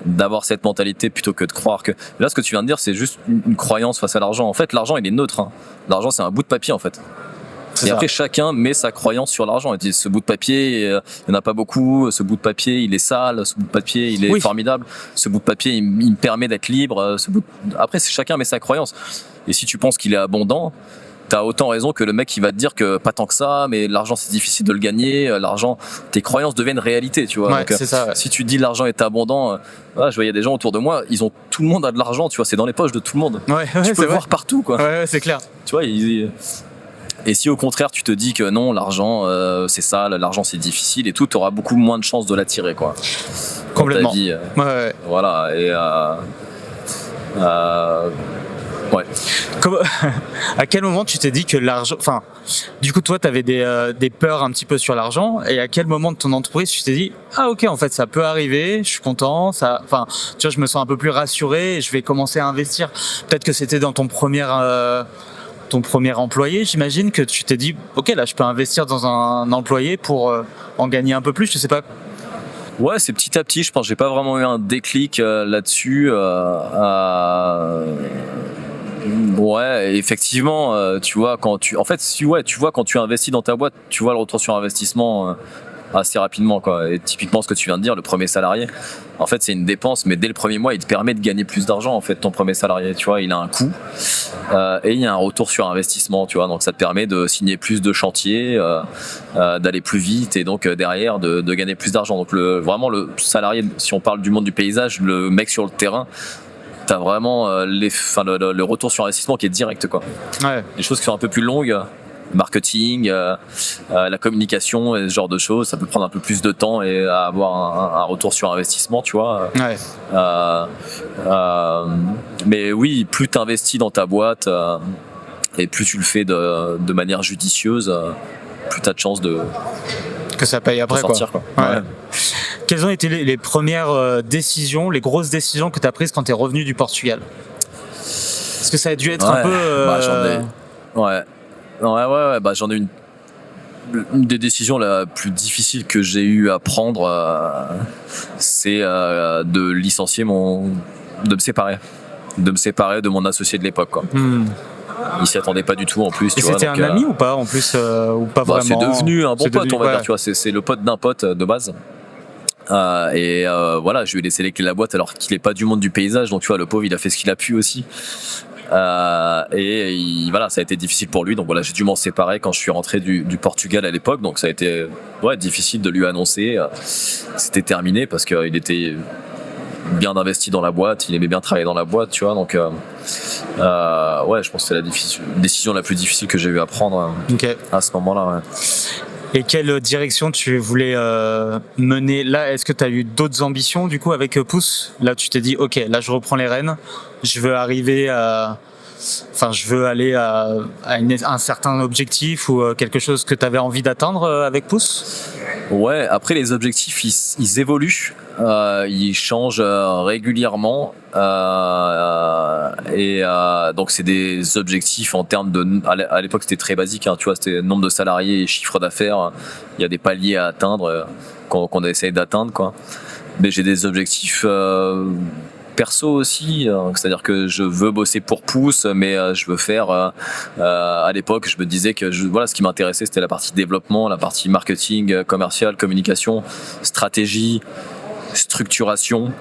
d'avoir cette mentalité plutôt que de croire que... Là, ce que tu viens de dire, c'est juste une croyance face à l'argent. En fait, l'argent, il est neutre. L'argent, c'est un bout de papier, en fait. Et après, chacun met sa croyance sur l'argent. Il dit, ce bout de papier, il n'y en a pas beaucoup. Ce bout de papier, il est sale. Ce bout de papier, il est formidable. Ce bout de papier, il me permet d'être libre. Après, chacun met sa croyance. Et si tu penses qu'il est abondant, t'as autant raison que le mec qui va te dire que pas tant que ça, mais l'argent c'est difficile de le gagner, l'argent, tes croyances deviennent réalité, tu vois. Ouais, Donc, c'est ça, ouais. si tu te dis l'argent est abondant, je voyais des gens autour de moi, tout le monde a de l'argent, tu vois, c'est dans les poches de tout le monde. Ouais, Tu peux le voir partout, quoi. Ouais, c'est clair. Tu vois, et si au contraire tu te dis que non, l'argent c'est ça, l'argent c'est difficile et tout, t'auras beaucoup moins de chances de l'attirer, quoi. Complètement. Dans ta vie, Ouais. voilà, et ouais. À quel moment tu t'es dit que l'argent, enfin, du coup toi t'avais des peurs un petit peu sur l'argent, et à quel moment de ton entreprise tu t'es dit ah ok, en fait ça peut arriver, je suis content, ça, enfin tu vois, je me sens un peu plus rassuré et je vais commencer à investir. Peut-être que c'était dans ton premier employé, j'imagine que tu t'es dit ok, là je peux investir dans un employé pour en gagner un peu plus, je sais pas. Ouais, c'est petit à petit, je pense. J'ai pas vraiment eu un déclic là-dessus. Ouais, effectivement, tu vois, en fait, tu vois, quand tu investis dans ta boîte, tu vois le retour sur investissement assez rapidement, quoi. Et typiquement, ce que tu viens de dire, le premier salarié, en fait, c'est une dépense, mais dès le premier mois, il te permet de gagner plus d'argent, en fait, ton premier salarié. Tu vois, il a un coût et il y a un retour sur investissement, tu vois. Donc, ça te permet de signer plus de chantiers, d'aller plus vite et donc derrière de gagner plus d'argent. Donc, vraiment, le salarié, si on parle du monde du paysage, le mec sur le terrain, t'as vraiment le retour sur investissement qui est direct, quoi. Ouais. Les choses qui sont un peu plus longues, marketing, la communication et ce genre de choses, ça peut prendre un peu plus de temps et avoir un retour sur investissement, tu vois. Ouais. Mais oui, plus tu investis dans ta boîte et plus tu le fais de manière judicieuse, plus tu as de chances que ça paye après, sortir, quoi. Ouais. Quelles ont été les premières décisions, les grosses décisions que tu as prises quand tu es revenu du Portugal? Parce que ça a dû être un peu... J'en ai une des décisions la plus difficiles que j'ai eu à prendre, c'est de licencier de me séparer de mon associé de l'époque, quoi. Il s'y attendait pas du tout en plus. Et c'était un ami ou pas en plus, ou pas vraiment? C'est devenu un bon pote, on va dire. Tu vois, c'est le pote d'un pote de base. Voilà, je lui ai laissé les clés de la boîte alors qu'il est pas du monde du paysage, donc tu vois, le pauvre, il a fait ce qu'il a pu aussi. Voilà, ça a été difficile pour lui, donc voilà, j'ai dû m'en séparer quand je suis rentré du Portugal à l'époque, donc ça a été difficile de lui annoncer c'était terminé parce qu'il était bien investi dans la boîte, il aimait bien travailler dans la boîte, tu vois, donc je pense que c'est la décision la plus difficile que j'ai eu à prendre à ce moment-là. Ouais. Et quelle direction tu voulais mener là? Est-ce que tu as eu d'autres ambitions du coup avec Pouce? Là tu t'es dit ok, là je reprends les rênes, je veux arriver je veux aller à un certain objectif ou quelque chose que tu avais envie d'atteindre avec Pouce? Ouais, après les objectifs ils évoluent, ils changent régulièrement donc c'est des objectifs en termes à l'époque c'était très basique, hein, tu vois, c'était nombre de salariés et chiffre d'affaires, il y a des paliers à atteindre qu'on a essayé d'atteindre, quoi. Mais j'ai des objectifs perso aussi, c'est-à-dire que je veux bosser pour Pouce, mais je veux faire à l'époque je me disais que ce qui m'intéressait c'était la partie développement, la partie marketing, commercial, communication, stratégie, structuration,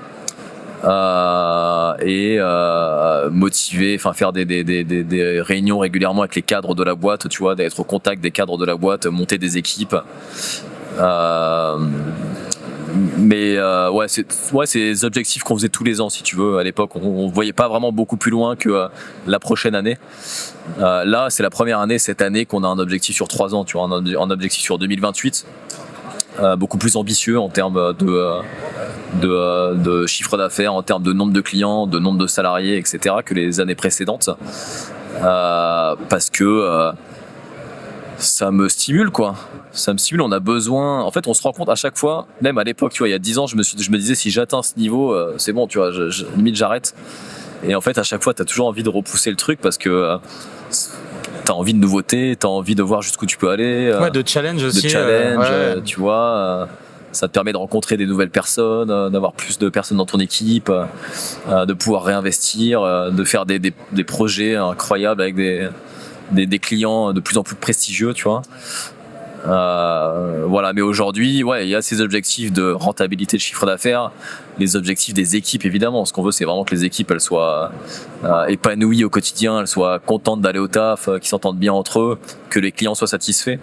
motiver, faire des réunions régulièrement avec les cadres de la boîte, tu vois, d'être au contact des cadres de la boîte, monter des équipes. Mais c'est des objectifs qu'on faisait tous les ans, si tu veux. À l'époque, on voyait pas vraiment beaucoup plus loin que la prochaine année. Là, c'est la première année cette année qu'on a un objectif sur 3 ans, tu vois, un objectif sur 2028, beaucoup plus ambitieux en termes de chiffre d'affaires, en termes de nombre de clients, de nombre de salariés, etc., que les années précédentes, parce que ça me stimule, quoi. Ça me stimule, on a besoin. En fait, on se rend compte à chaque fois, même à l'époque, tu vois, il y a 10 ans, je me disais, si j'atteins ce niveau, c'est bon, tu vois, limite j'arrête. Et en fait, à chaque fois, t'as toujours envie de repousser le truc parce que t'as envie de nouveautés, t'as envie de voir jusqu'où tu peux aller. De challenge aussi. Tu vois. Ça te permet de rencontrer des nouvelles personnes, d'avoir plus de personnes dans ton équipe, de pouvoir réinvestir, de faire des projets incroyables avec des clients de plus en plus prestigieux, tu vois. Voilà, mais aujourd'hui, ouais, il y a ces objectifs de rentabilité de chiffre d'affaires, les objectifs des équipes évidemment. Ce qu'on veut, c'est vraiment que les équipes elles soient épanouies au quotidien, elles soient contentes d'aller au taf, qu'ils s'entendent bien entre eux, que les clients soient satisfaits.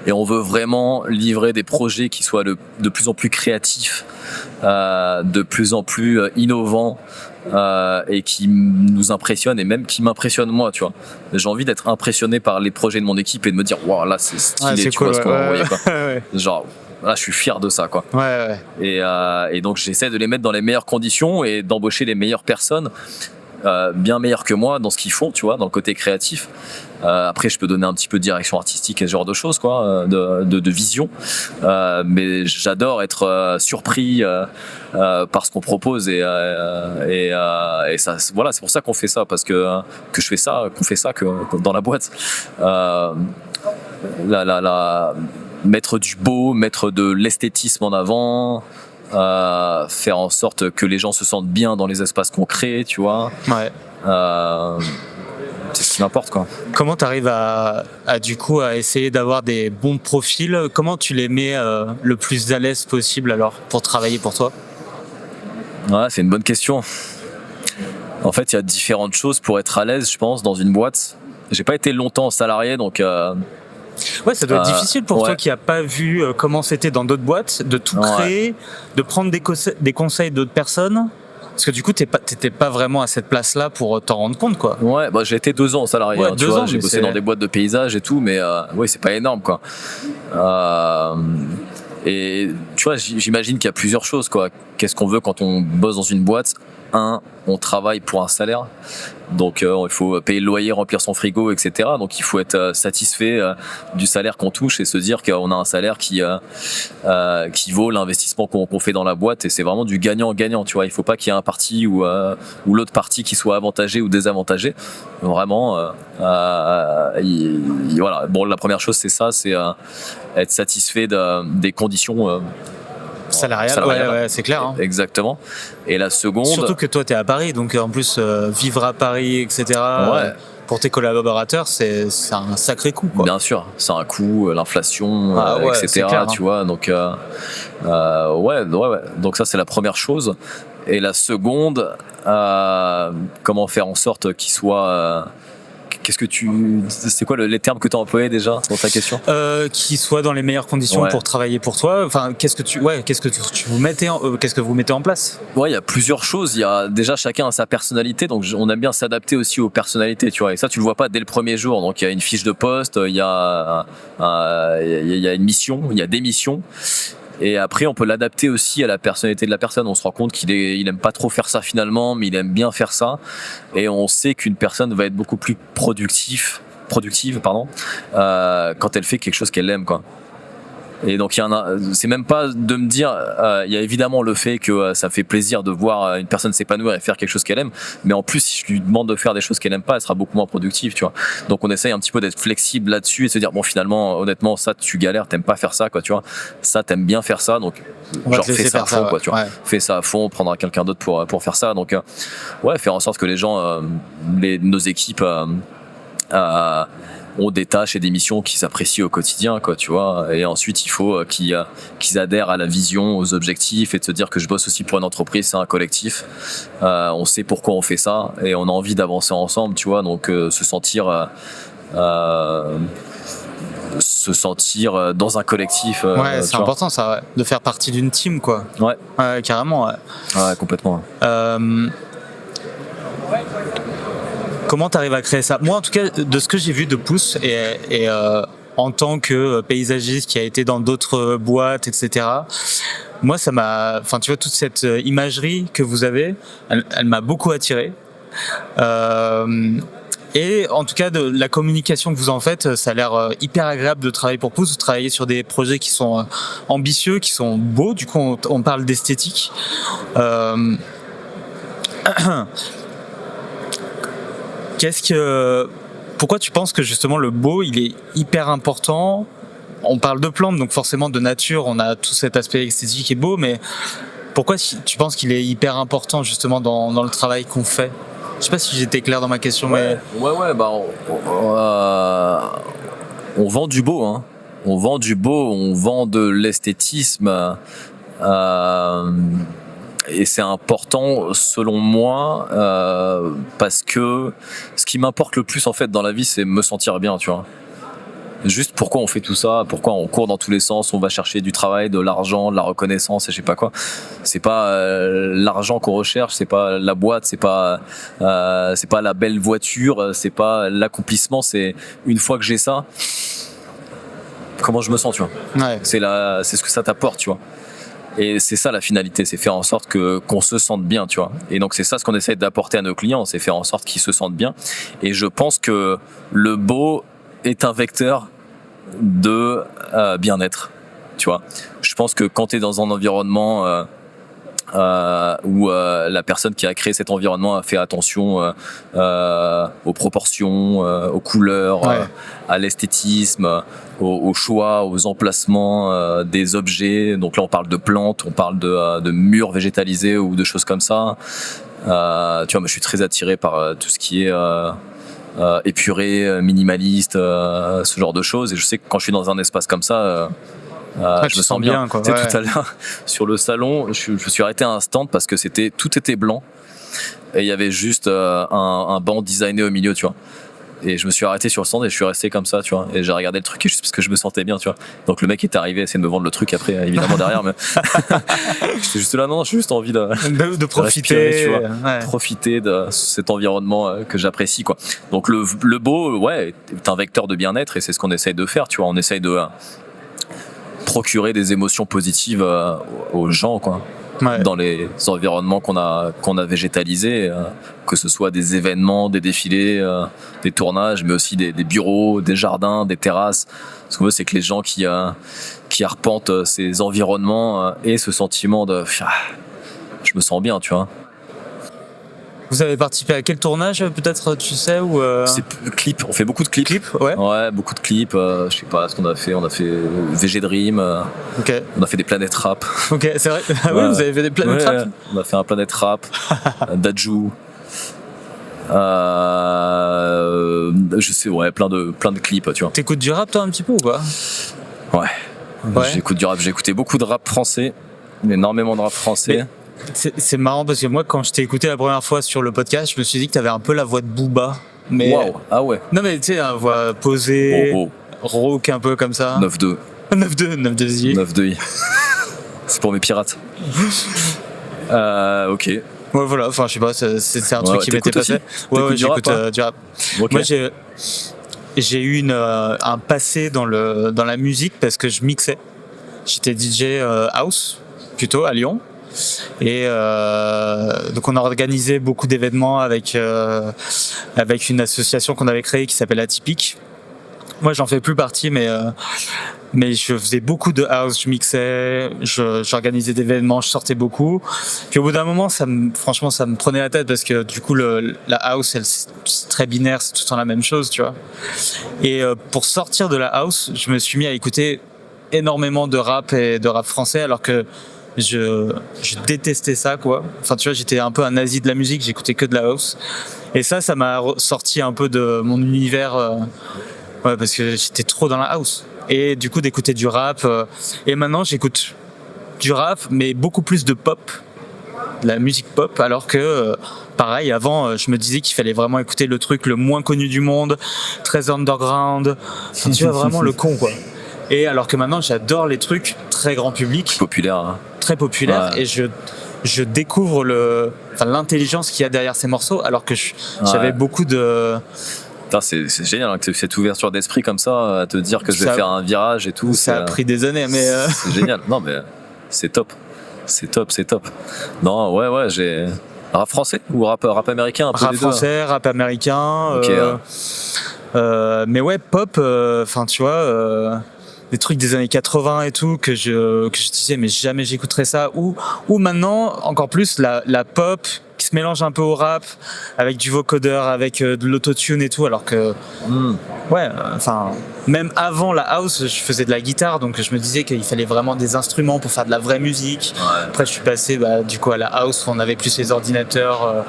Et on veut vraiment livrer des projets qui soient de plus en plus créatifs, de plus en plus innovants, et qui nous impressionnent et même qui m'impressionnent moi, tu vois. J'ai envie d'être impressionné par les projets de mon équipe et de me dire waouh, là c'est stylé, c'est tu cool, vois ce qu'on a envoyé, quoi. Ouais. Genre là je suis fier de ça, quoi. Ouais. Et donc j'essaie de les mettre dans les meilleures conditions et d'embaucher les meilleures personnes, bien meilleures que moi dans ce qu'ils font, tu vois, dans le côté créatif. Après je peux donner un petit peu de direction artistique et ce genre de choses, quoi, de vision, mais j'adore être surpris par ce qu'on propose et ça, voilà, c'est pour ça qu'on fait ça, parce que je fais ça, qu'on fait ça, que dans la boîte, mettre du beau, mettre de l'esthétisme en avant, faire en sorte que les gens se sentent bien dans les espaces qu'on crée, tu vois. Ouais. C'est ce qui m'importe, quoi. Comment tu arrives à du coup à essayer d'avoir des bons profils? Comment tu les mets le plus à l'aise possible alors pour travailler pour toi? Ouais, c'est une bonne question. En fait, il y a différentes choses pour être à l'aise, je pense, dans une boîte. J'ai pas été longtemps salarié, donc ouais, ça doit être difficile pour toi ouais. qui a pas vu comment c'était dans d'autres boîtes, de tout créer, de prendre des conseils d'autres personnes. Parce que du coup, t'étais pas vraiment à cette place-là pour t'en rendre compte, quoi. Ouais, bah j'ai été 2 ans salarié, Ouais, hein, tu 2 vois, ans, j'ai mais bossé dans des boîtes de paysage et tout, mais ouais, c'est pas énorme, quoi. Et tu vois, j'imagine qu'il y a plusieurs choses, quoi. Qu'est-ce qu'on veut quand on bosse dans une boîte? On travaille pour un salaire, donc il faut payer le loyer, remplir son frigo, etc. Donc il faut être satisfait du salaire qu'on touche et se dire qu'on a un salaire qui vaut l'investissement qu'on fait dans la boîte, et c'est vraiment du gagnant-gagnant, tu vois. Il faut pas qu'il y ait un parti ou l'autre partie qui soit avantagé ou désavantagé. Vraiment, voilà. Bon, la première chose c'est ça, c'est être satisfait des conditions Salarial, ouais, c'est clair. Hein. Exactement. Et la seconde... Surtout que toi, tu es à Paris, donc en plus, vivre à Paris, etc., ouais. Pour tes collaborateurs, c'est un sacré coût, quoi. Bien sûr, c'est un coût, l'inflation, ouais, etc., clair, tu vois. Donc, ouais. Donc ça, c'est la première chose. Et la seconde, comment faire en sorte qu'il soit... c'est quoi les termes que tu as employés déjà dans ta question? Qui soit dans les meilleures conditions pour travailler pour toi. Enfin, qu'est-ce que vous mettez en place? Ouais, il y a plusieurs choses. Il y a déjà, chacun a sa personnalité, donc on aime bien s'adapter aussi aux personnalités, tu vois. Et ça, tu le vois pas dès le premier jour. Donc il y a une fiche de poste, il y a une mission, il y a des missions. Et après, on peut l'adapter aussi à la personnalité de la personne. On se rend compte qu'il aime pas trop faire ça finalement, mais il aime bien faire ça. Et on sait qu'une personne va être beaucoup plus productive, quand elle fait quelque chose qu'elle aime, quoi. Et donc c'est même pas de me dire, il y a évidemment le fait que ça fait plaisir de voir une personne s'épanouir et faire quelque chose qu'elle aime, mais en plus si je lui demande de faire des choses qu'elle aime pas, elle sera beaucoup moins productive, tu vois. Donc on essaye un petit peu d'être flexible là-dessus et de se dire bon, finalement honnêtement ça tu galères, t'aimes pas faire ça, quoi, tu vois. Ça t'aimes bien faire ça, donc genre fais ça à fond, quoi, tu vois. Fais ça à fond, on prendra quelqu'un d'autre pour faire ça. Donc ouais, faire en sorte que les gens, nos équipes ont des tâches et des missions qui s'apprécient au quotidien, quoi, tu vois. Et ensuite, il faut qu'ils adhèrent à la vision, aux objectifs, et de se dire que je bosse aussi pour une entreprise, c'est un collectif. On sait pourquoi on fait ça et on a envie d'avancer ensemble, tu vois. Donc, se sentir dans un collectif. Ouais, c'est important, ça, ouais, de faire partie d'une team, quoi. Ouais. Ouais, carrément. Ouais, ouais, complètement. Comment tu arrives à créer ça? Moi, en tout cas, de ce que j'ai vu de Pouce et en tant que paysagiste qui a été dans d'autres boîtes, etc., moi, ça m'a... Enfin, tu vois, toute cette imagerie que vous avez, elle m'a beaucoup attiré. Et en tout cas, de la communication que vous en faites, ça a l'air hyper agréable de travailler pour Pouce. Vous travaillez sur des projets qui sont ambitieux, qui sont beaux. Du coup, on parle d'esthétique. Pourquoi tu penses que justement le beau, il est hyper important? On parle de plantes, donc forcément de nature, on a tout cet aspect esthétique et beau, mais pourquoi tu penses qu'il est hyper important justement dans le travail qu'on fait? Je sais pas si j'étais clair dans ma question, mais... Ouais, bah on vend du beau, hein. on vend du beau, on vend de l'esthétisme. Et c'est important selon moi parce que ce qui m'importe le plus en fait dans la vie, c'est me sentir bien, tu vois. Juste pourquoi on fait tout ça, pourquoi on court dans tous les sens, on va chercher du travail, de l'argent, de la reconnaissance et je sais pas quoi. C'est pas l'argent qu'on recherche, c'est pas la boîte, c'est pas la belle voiture, c'est pas l'accomplissement, c'est une fois que j'ai ça, comment je me sens, tu vois. Ouais. C'est ce que ça t'apporte, tu vois. Et c'est ça la finalité, c'est faire en sorte qu'on se sente bien, tu vois. Et donc c'est ça ce qu'on essaie d'apporter à nos clients, c'est faire en sorte qu'ils se sentent bien. Et je pense que le beau est un vecteur de bien-être, tu vois. Je pense que quand tu es dans un environnement où la personne qui a créé cet environnement a fait attention aux proportions, aux couleurs, à l'esthétisme, aux choix, aux emplacements des objets. Donc là, on parle de plantes, on parle de murs végétalisés ou de choses comme ça. Tu vois, moi, je suis très attiré par tout ce qui est épuré, minimaliste, ce genre de choses. Et je sais que quand je suis dans un espace comme ça, je me sens bien. Quoi. Tout à l'heure, sur le salon, je me suis arrêté à un stand parce que tout était blanc et il y avait juste un banc designé au milieu, tu vois. Et je me suis arrêté sur le stand et je suis resté comme ça, tu vois. Et j'ai regardé le truc juste parce que je me sentais bien, tu vois. Donc le mec est arrivé à essayer de me vendre le truc après, évidemment derrière, mais j'étais juste là, non, j'ai juste envie de profiter, tu vois, profiter de cet environnement que j'apprécie, quoi. Donc le beau, est un vecteur de bien-être et c'est ce qu'on essaye de faire, tu vois. On essaye de procurer des émotions positives aux gens, quoi. Dans les environnements qu'on a végétalisés, que ce soit des événements, des défilés, des tournages, mais aussi des bureaux, des jardins, des terrasses. Ce qu'on veut, c'est que les gens qui arpentent ces environnements aient ce sentiment de je me sens bien, tu vois. Vous avez participé à quel tournage, peut-être, tu sais, ou C'est clip. On fait beaucoup de clips. Ouais, beaucoup de clips. Je sais pas ce qu'on a fait. On a fait VG Dream. Okay. On a fait des planètes rap. Ok, c'est vrai. Ah oui, vous avez fait des planètes rap. On a fait un planète rap. Dajou. Je sais, plein de clips, tu vois. T'écoutes du rap, toi, un petit peu ou pas? Ouais. J'écoute du rap. J'ai écouté beaucoup de rap français. Énormément de rap français. C'est marrant parce que moi, quand je t'ai écouté la première fois sur le podcast, je me suis dit que t'avais un peu la voix de Booba. Mais... Waouh, ah ouais. Non, mais tu sais, la voix posée, rauque un peu comme ça. 9-2. 9-2. 9-2. C'est pour mes pirates. Ok. Ouais, voilà, enfin, je sais pas, c'est un truc qui m'était passé. Ouais, j'écoute du rap. Okay. Moi, j'ai eu un passé dans la musique parce que je mixais. J'étais DJ house, plutôt, à Lyon. Et donc on a organisé beaucoup d'événements avec une association qu'on avait créée qui s'appelle Atypique. Moi j'en fais plus partie, mais je faisais beaucoup de house, je mixais, j'organisais des événements, je sortais beaucoup. Puis au bout d'un moment, franchement ça me prenait la tête parce que du coup la house c'est très binaire, c'est tout le temps la même chose, tu vois. Et pour sortir de la house, je me suis mis à écouter énormément de rap et de rap français alors que je détestais ça, quoi. Enfin, tu vois, j'étais un peu un nazi de la musique, j'écoutais que de la house. Et ça m'a sorti un peu de mon univers, parce que j'étais trop dans la house. Et du coup, d'écouter du rap. Et maintenant, j'écoute du rap, mais beaucoup plus de pop, de la musique pop, alors que, pareil, avant, je me disais qu'il fallait vraiment écouter le truc le moins connu du monde, très underground. Enfin, tu vois, vraiment le con, quoi. Et alors que maintenant, j'adore les trucs très grand public. Populaire. Hein. Très populaire. Ouais. Et je découvre l'intelligence qu'il y a derrière ces morceaux, alors que j'avais beaucoup de... Putain, c'est génial hein, que tu aies cette ouverture d'esprit comme ça, à te dire que je vais faire un virage et tout. Ça a pris des années, mais... C'est génial. Non, mais c'est top. C'est top. Non, ouais, j'ai... Rap français ou rap américain un peu Rap français, rap américain. Okay, mais ouais, pop, enfin, tu vois... des trucs des années 80 et tout que je disais mais jamais j'écouterais ça, ou maintenant encore plus la pop qui se mélange un peu au rap avec du vocodeur, avec de l'autotune et tout, alors que enfin même avant la house je faisais de la guitare, donc je me disais qu'il fallait vraiment des instruments pour faire de la vraie musique. Après je suis passé du coup à la house où on avait plus les ordinateurs,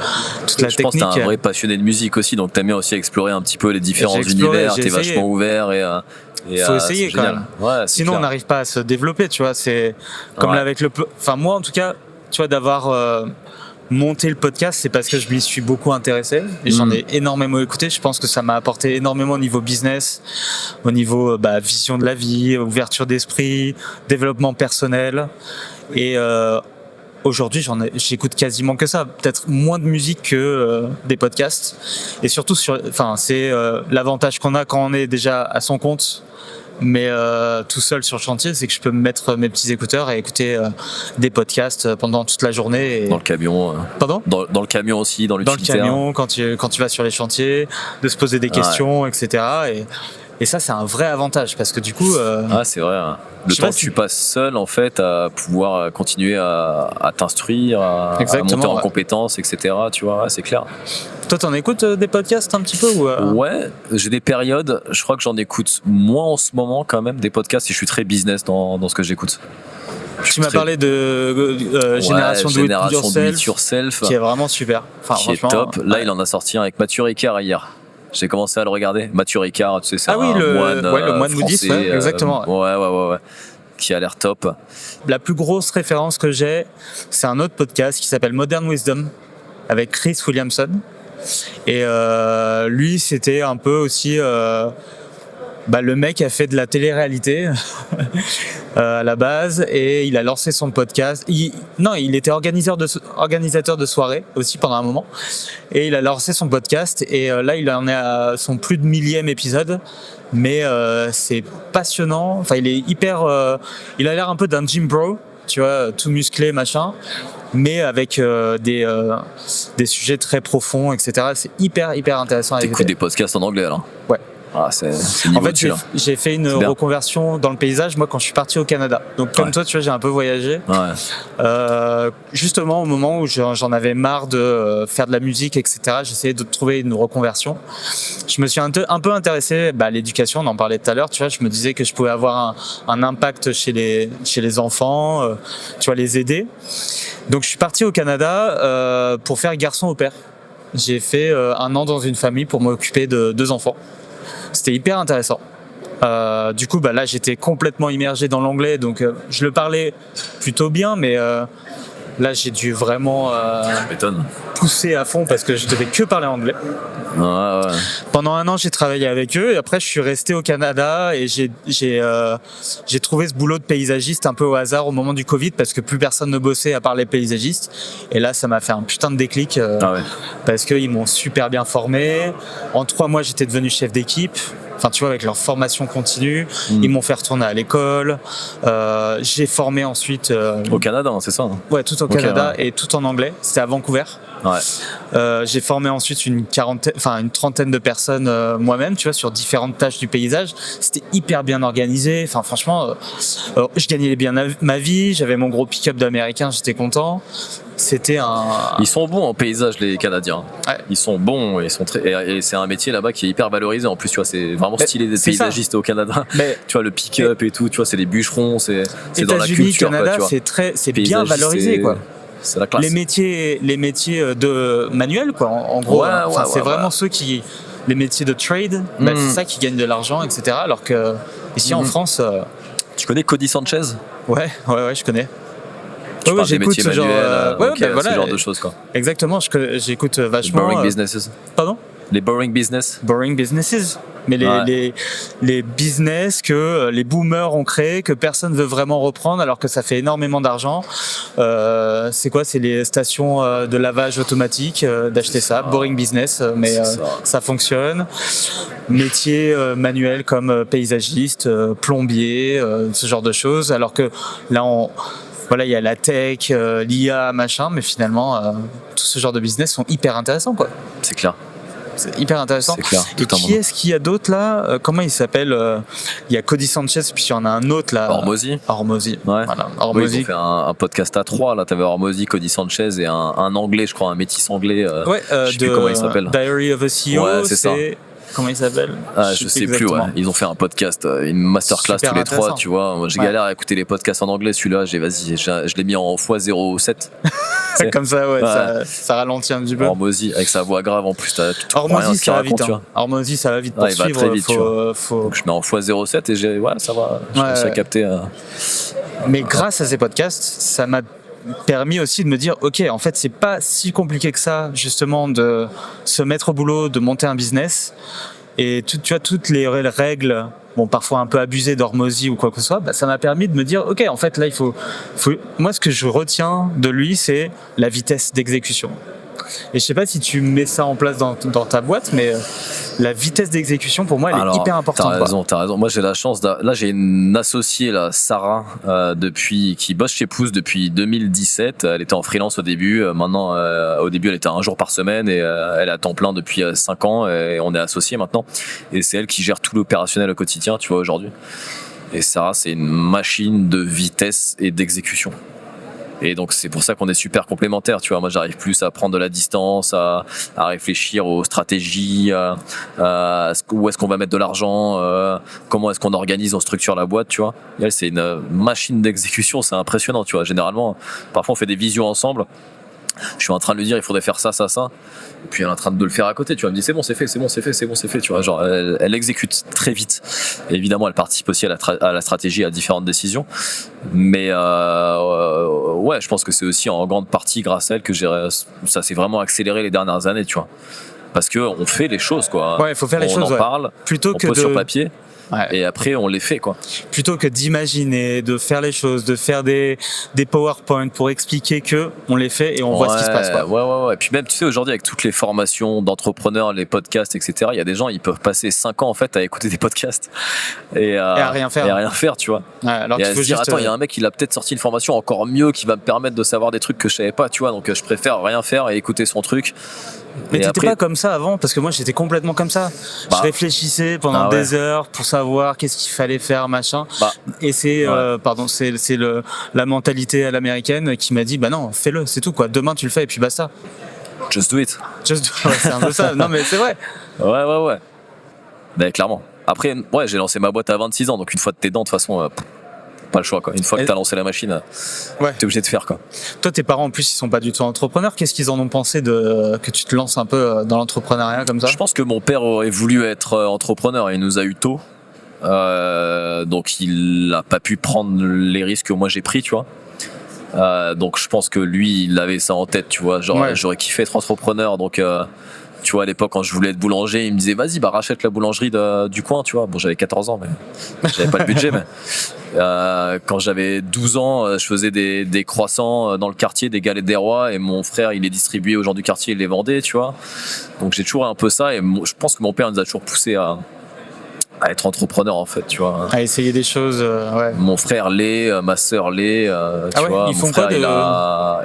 toute la technique. Je pense que t'es un vrai passionné de musique aussi, donc t'aimes bien aussi explorer un petit peu les différents univers, t'es vachement ouvert et Et, faut essayer c'est quand génial. même. Ouais, c'est Sinon, on clair. n'arrive pas à se développer, tu vois. C'est comme Ouais. là avec enfin, moi, en tout cas, tu vois, d'avoir monté le podcast, c'est parce que je m'y suis beaucoup intéressé et j'en ai énormément écouté. Je pense que ça m'a apporté énormément au niveau business, au niveau vision de la vie, ouverture d'esprit, développement personnel. Et aujourd'hui, j'écoute quasiment que ça. Peut-être moins de musique que des podcasts. Et surtout, c'est l'avantage qu'on a quand on est déjà à son compte. Mais tout seul sur le chantier, c'est que je peux me mettre mes petits écouteurs et écouter des podcasts pendant toute la journée. Dans le camion. Pardon ? Dans le camion aussi, dans Dans le l'utilitaire. camion, quand tu vas sur les chantiers, de se poser des questions, etc. Et ça, c'est un vrai avantage parce que du coup. C'est vrai. Le temps que tu passes seul, en fait, à pouvoir continuer à t'instruire, à monter en compétences, etc. Tu vois, c'est clair. Toi, t'en écoutes des podcasts un petit peu ou Ouais, j'ai des périodes. Je crois que j'en écoute moins en ce moment quand même des podcasts et je suis très business dans ce que j'écoute. Tu m'as parlé de Génération Do It Yourself, qui est vraiment super. Enfin, qui est top. Là, il en a sorti un avec Mathieu Ricard hier. J'ai commencé à le regarder. Mathieu Ricard, tu sais, c'est le moine bouddhiste, exactement. Ouais. Qui a l'air top. La plus grosse référence que j'ai, c'est un autre podcast qui s'appelle Modern Wisdom avec Chris Williamson. Et lui, c'était un peu aussi le mec a fait de la télé-réalité à la base et il a lancé son podcast. Il était organisateur de soirées aussi pendant un moment et il a lancé son podcast et là il en est à son plus de 1000e épisode. Mais c'est passionnant. Enfin, il est hyper. Il a l'air un peu d'un gym bro, tu vois, tout musclé, machin, mais avec des sujets très profonds, etc. C'est hyper intéressant. T'écoutes des podcasts en anglais alors ? Ouais. C'est en fait, j'ai fait une reconversion dans le paysage, moi, quand je suis parti au Canada. Donc, comme toi, tu vois, j'ai un peu voyagé. Justement, au moment où j'en avais marre de faire de la musique, etc., j'essayais de trouver une reconversion. Je me suis un peu intéressé à l'éducation, on en parlait tout à l'heure, tu vois, je me disais que je pouvais avoir un impact chez les enfants, tu vois, les aider. Donc, je suis parti au Canada pour faire garçon au père. J'ai fait 1 an dans une famille pour m'occuper de 2 enfants. C'était hyper intéressant. Du coup, là, j'étais complètement immergé dans l'anglais, donc je le parlais plutôt bien, mais là, j'ai dû vraiment pousser à fond parce que je devais que parler anglais. Pendant 1 an, j'ai travaillé avec eux et après, je suis resté au Canada et j'ai trouvé ce boulot de paysagiste un peu au hasard au moment du Covid parce que plus personne ne bossait à part les paysagistes. Et là, ça m'a fait un putain de déclic parce qu'ils m'ont super bien formé. En 3 mois, j'étais devenu chef d'équipe. Enfin, tu vois, avec leur formation continue, ils m'ont fait retourner à l'école. J'ai formé ensuite. Au Canada, c'est ça ? Ouais, tout au Canada et tout en anglais. C'était à Vancouver. J'ai formé ensuite une trentaine de personnes moi-même, tu vois, sur différentes tâches du paysage. C'était hyper bien organisé. Enfin, franchement, je gagnais bien ma vie. J'avais mon gros pick-up d'américain, j'étais content. Ils sont bons en paysage, les Canadiens. Ouais. Ils sont bons, et c'est un métier là-bas qui est hyper valorisé. En plus, tu vois, c'est vraiment stylé d'être paysagiste au Canada. Tu vois, le pick-up et tout, tu vois, c'est les bûcherons, c'est dans la culture. Canada, quoi, tu vois. c'est bien valorisé, quoi. C'est la classe. Les métiers de manuel, quoi. En gros, c'est vraiment ceux qui, les métiers de trade, c'est ça qui gagne de l'argent, etc. Alors que ici en France, tu connais Cody Sanchez ? Ouais, je connais. J'écoute ce genre de choses, quoi. Exactement, j'écoute vachement. Boring businesses. Pardon ? Les boring business. Boring businesses. Mais les business que les boomers ont créés, que personne veut vraiment reprendre alors que ça fait énormément d'argent. C'est quoi ? C'est les stations de lavage automatique, d'acheter ça. Boring business, mais ça fonctionne. Métiers manuels comme paysagiste, plombier, ce genre de choses. Alors que là, il y a la tech, l'IA, machin, mais finalement, tout ce genre de business sont hyper intéressants, quoi. C'est clair. C'est hyper intéressant. C'est clair. Et qui est-ce qu'il y a d'autres là ? Comment il s'appelle ? Il y a Cody Sanchez, puis il y en a un autre là. Hormozy. Ouais. Voilà. Hormozy. Ils ont fait un podcast à 3 là. T'avais Hormozy, Cody Sanchez et un anglais, je crois, un métis anglais. Je sais plus comment il s'appelle. Diary of a CEO. Ouais, c'est ça. Comment il s'appelle? Je sais plus, ouais. Ils ont fait un podcast, une masterclass Super tous les trois, intéressant. tu vois. Moi, je galère à écouter les podcasts en anglais. Celui-là, je l'ai mis en x0,7. Comme ça, ouais, ça ralentit un petit peu. Hormozy, avec sa voix grave en plus, t'as tout Hormozy, ça va vite. tu vois. Hormozy, ça va vite pour il va suivre. très vite, tu vois. Faut... Donc je mets en x0,7 et ça va. Je réussis à capter. Mais grâce à ces podcasts, ça m'a permis aussi de me dire, ok, en fait, c'est pas si compliqué que ça, justement, de se mettre au boulot, de monter un business. Et tu vois, toutes les règles, bon, parfois un peu abusées d'Hormozy ou quoi que ce soit, ça m'a permis de me dire, ok, en fait, là, il faut... Moi, ce que je retiens de lui, c'est la vitesse d'exécution. Et je sais pas si tu mets ça en place dans ta boîte, mais la vitesse d'exécution, pour moi, elle est hyper importante. T'as raison. Moi, j'ai la chance. Là, j'ai une associée, là, Sarah, qui bosse chez Pouce depuis 2017. Elle était en freelance au début. Maintenant, au début, elle était 1 jour par semaine et elle est à temps plein depuis 5 ans. Et on est associés maintenant. Et c'est elle qui gère tout l'opérationnel au quotidien, tu vois, aujourd'hui. Et Sarah, c'est une machine de vitesse et d'exécution. Et donc c'est pour ça qu'on est super complémentaires, tu vois. Moi j'arrive plus à prendre de la distance, à réfléchir aux stratégies, où est-ce qu'on va mettre de l'argent, comment est-ce qu'on organise, on structure la boîte, tu vois. Et elle, c'est une machine d'exécution, c'est impressionnant, tu vois. Généralement, parfois on fait des visions ensemble. Je suis en train de lui dire il faudrait faire ça. Et puis elle est en train de le faire à côté, tu vois. Elle me dit c'est bon, c'est fait, tu vois. Genre elle exécute très vite. Et évidemment, elle participe aussi à la stratégie, à différentes décisions. Mais ouais, je pense que c'est aussi en grande partie grâce à elle que ça s'est vraiment accéléré les dernières années, tu vois. Parce que on fait les choses, quoi. Ouais, il faut faire les choses. On en parle, plutôt on que pose sur papier. Ouais. Et après on les fait, quoi. Plutôt que d'imaginer, de faire les choses, de faire des PowerPoint pour expliquer que on les fait et on voit ce qui se passe, quoi. Ouais. Et puis même, tu sais, aujourd'hui avec toutes les formations d'entrepreneurs, les podcasts, etc. Il y a des gens, ils peuvent passer 5 ans en fait à écouter des podcasts et à rien faire, tu vois. Ouais, alors et à se dire attends, il y a un mec, il a peut-être sorti une formation encore mieux qui va me permettre de savoir des trucs que je savais pas, tu vois. Donc je préfère rien faire et écouter son truc. Mais t'étais pas comme ça avant, parce que moi j'étais complètement comme ça. Je réfléchissais pendant des heures pour savoir qu'est-ce qu'il fallait faire, machin. Et c'est la mentalité à l'américaine qui m'a dit bah non, fais-le, c'est tout, quoi. Demain tu le fais et puis basta. Just do it. C'est un peu ça. Non mais c'est vrai. Ouais. Ben clairement. Après, j'ai lancé ma boîte à 26 ans, donc une fois de tes dents, de toute façon. Pas le choix, quoi. Une fois que t'as lancé la machine, t'es obligé de faire, quoi. Toi, tes parents en plus, ils sont pas du tout entrepreneurs. Qu'est-ce qu'ils en ont pensé que tu te lances un peu dans l'entrepreneuriat comme ça? Je pense que mon père aurait voulu être entrepreneur et il nous a eu tôt. Donc il a pas pu prendre les risques que moi j'ai pris, tu vois. Donc je pense que lui, il avait ça en tête, tu vois. Genre, j'aurais kiffé être entrepreneur, donc. Tu vois, à l'époque, quand je voulais être boulanger, il me disait vas-y, rachète la boulangerie du coin, tu vois. Bon, j'avais 14 ans, mais j'avais pas le budget. Mais quand j'avais 12 ans, je faisais des croissants dans le quartier, des galettes des rois, et mon frère, il les distribuait aux gens du quartier, il les vendait, tu vois. Donc j'ai toujours un peu ça, et je pense que mon père nous a toujours poussé à être entrepreneur, en fait, tu vois. À essayer des choses, ouais. Mon frère l'est, ma sœur l'est, tu vois. Ils font mon frère, quoi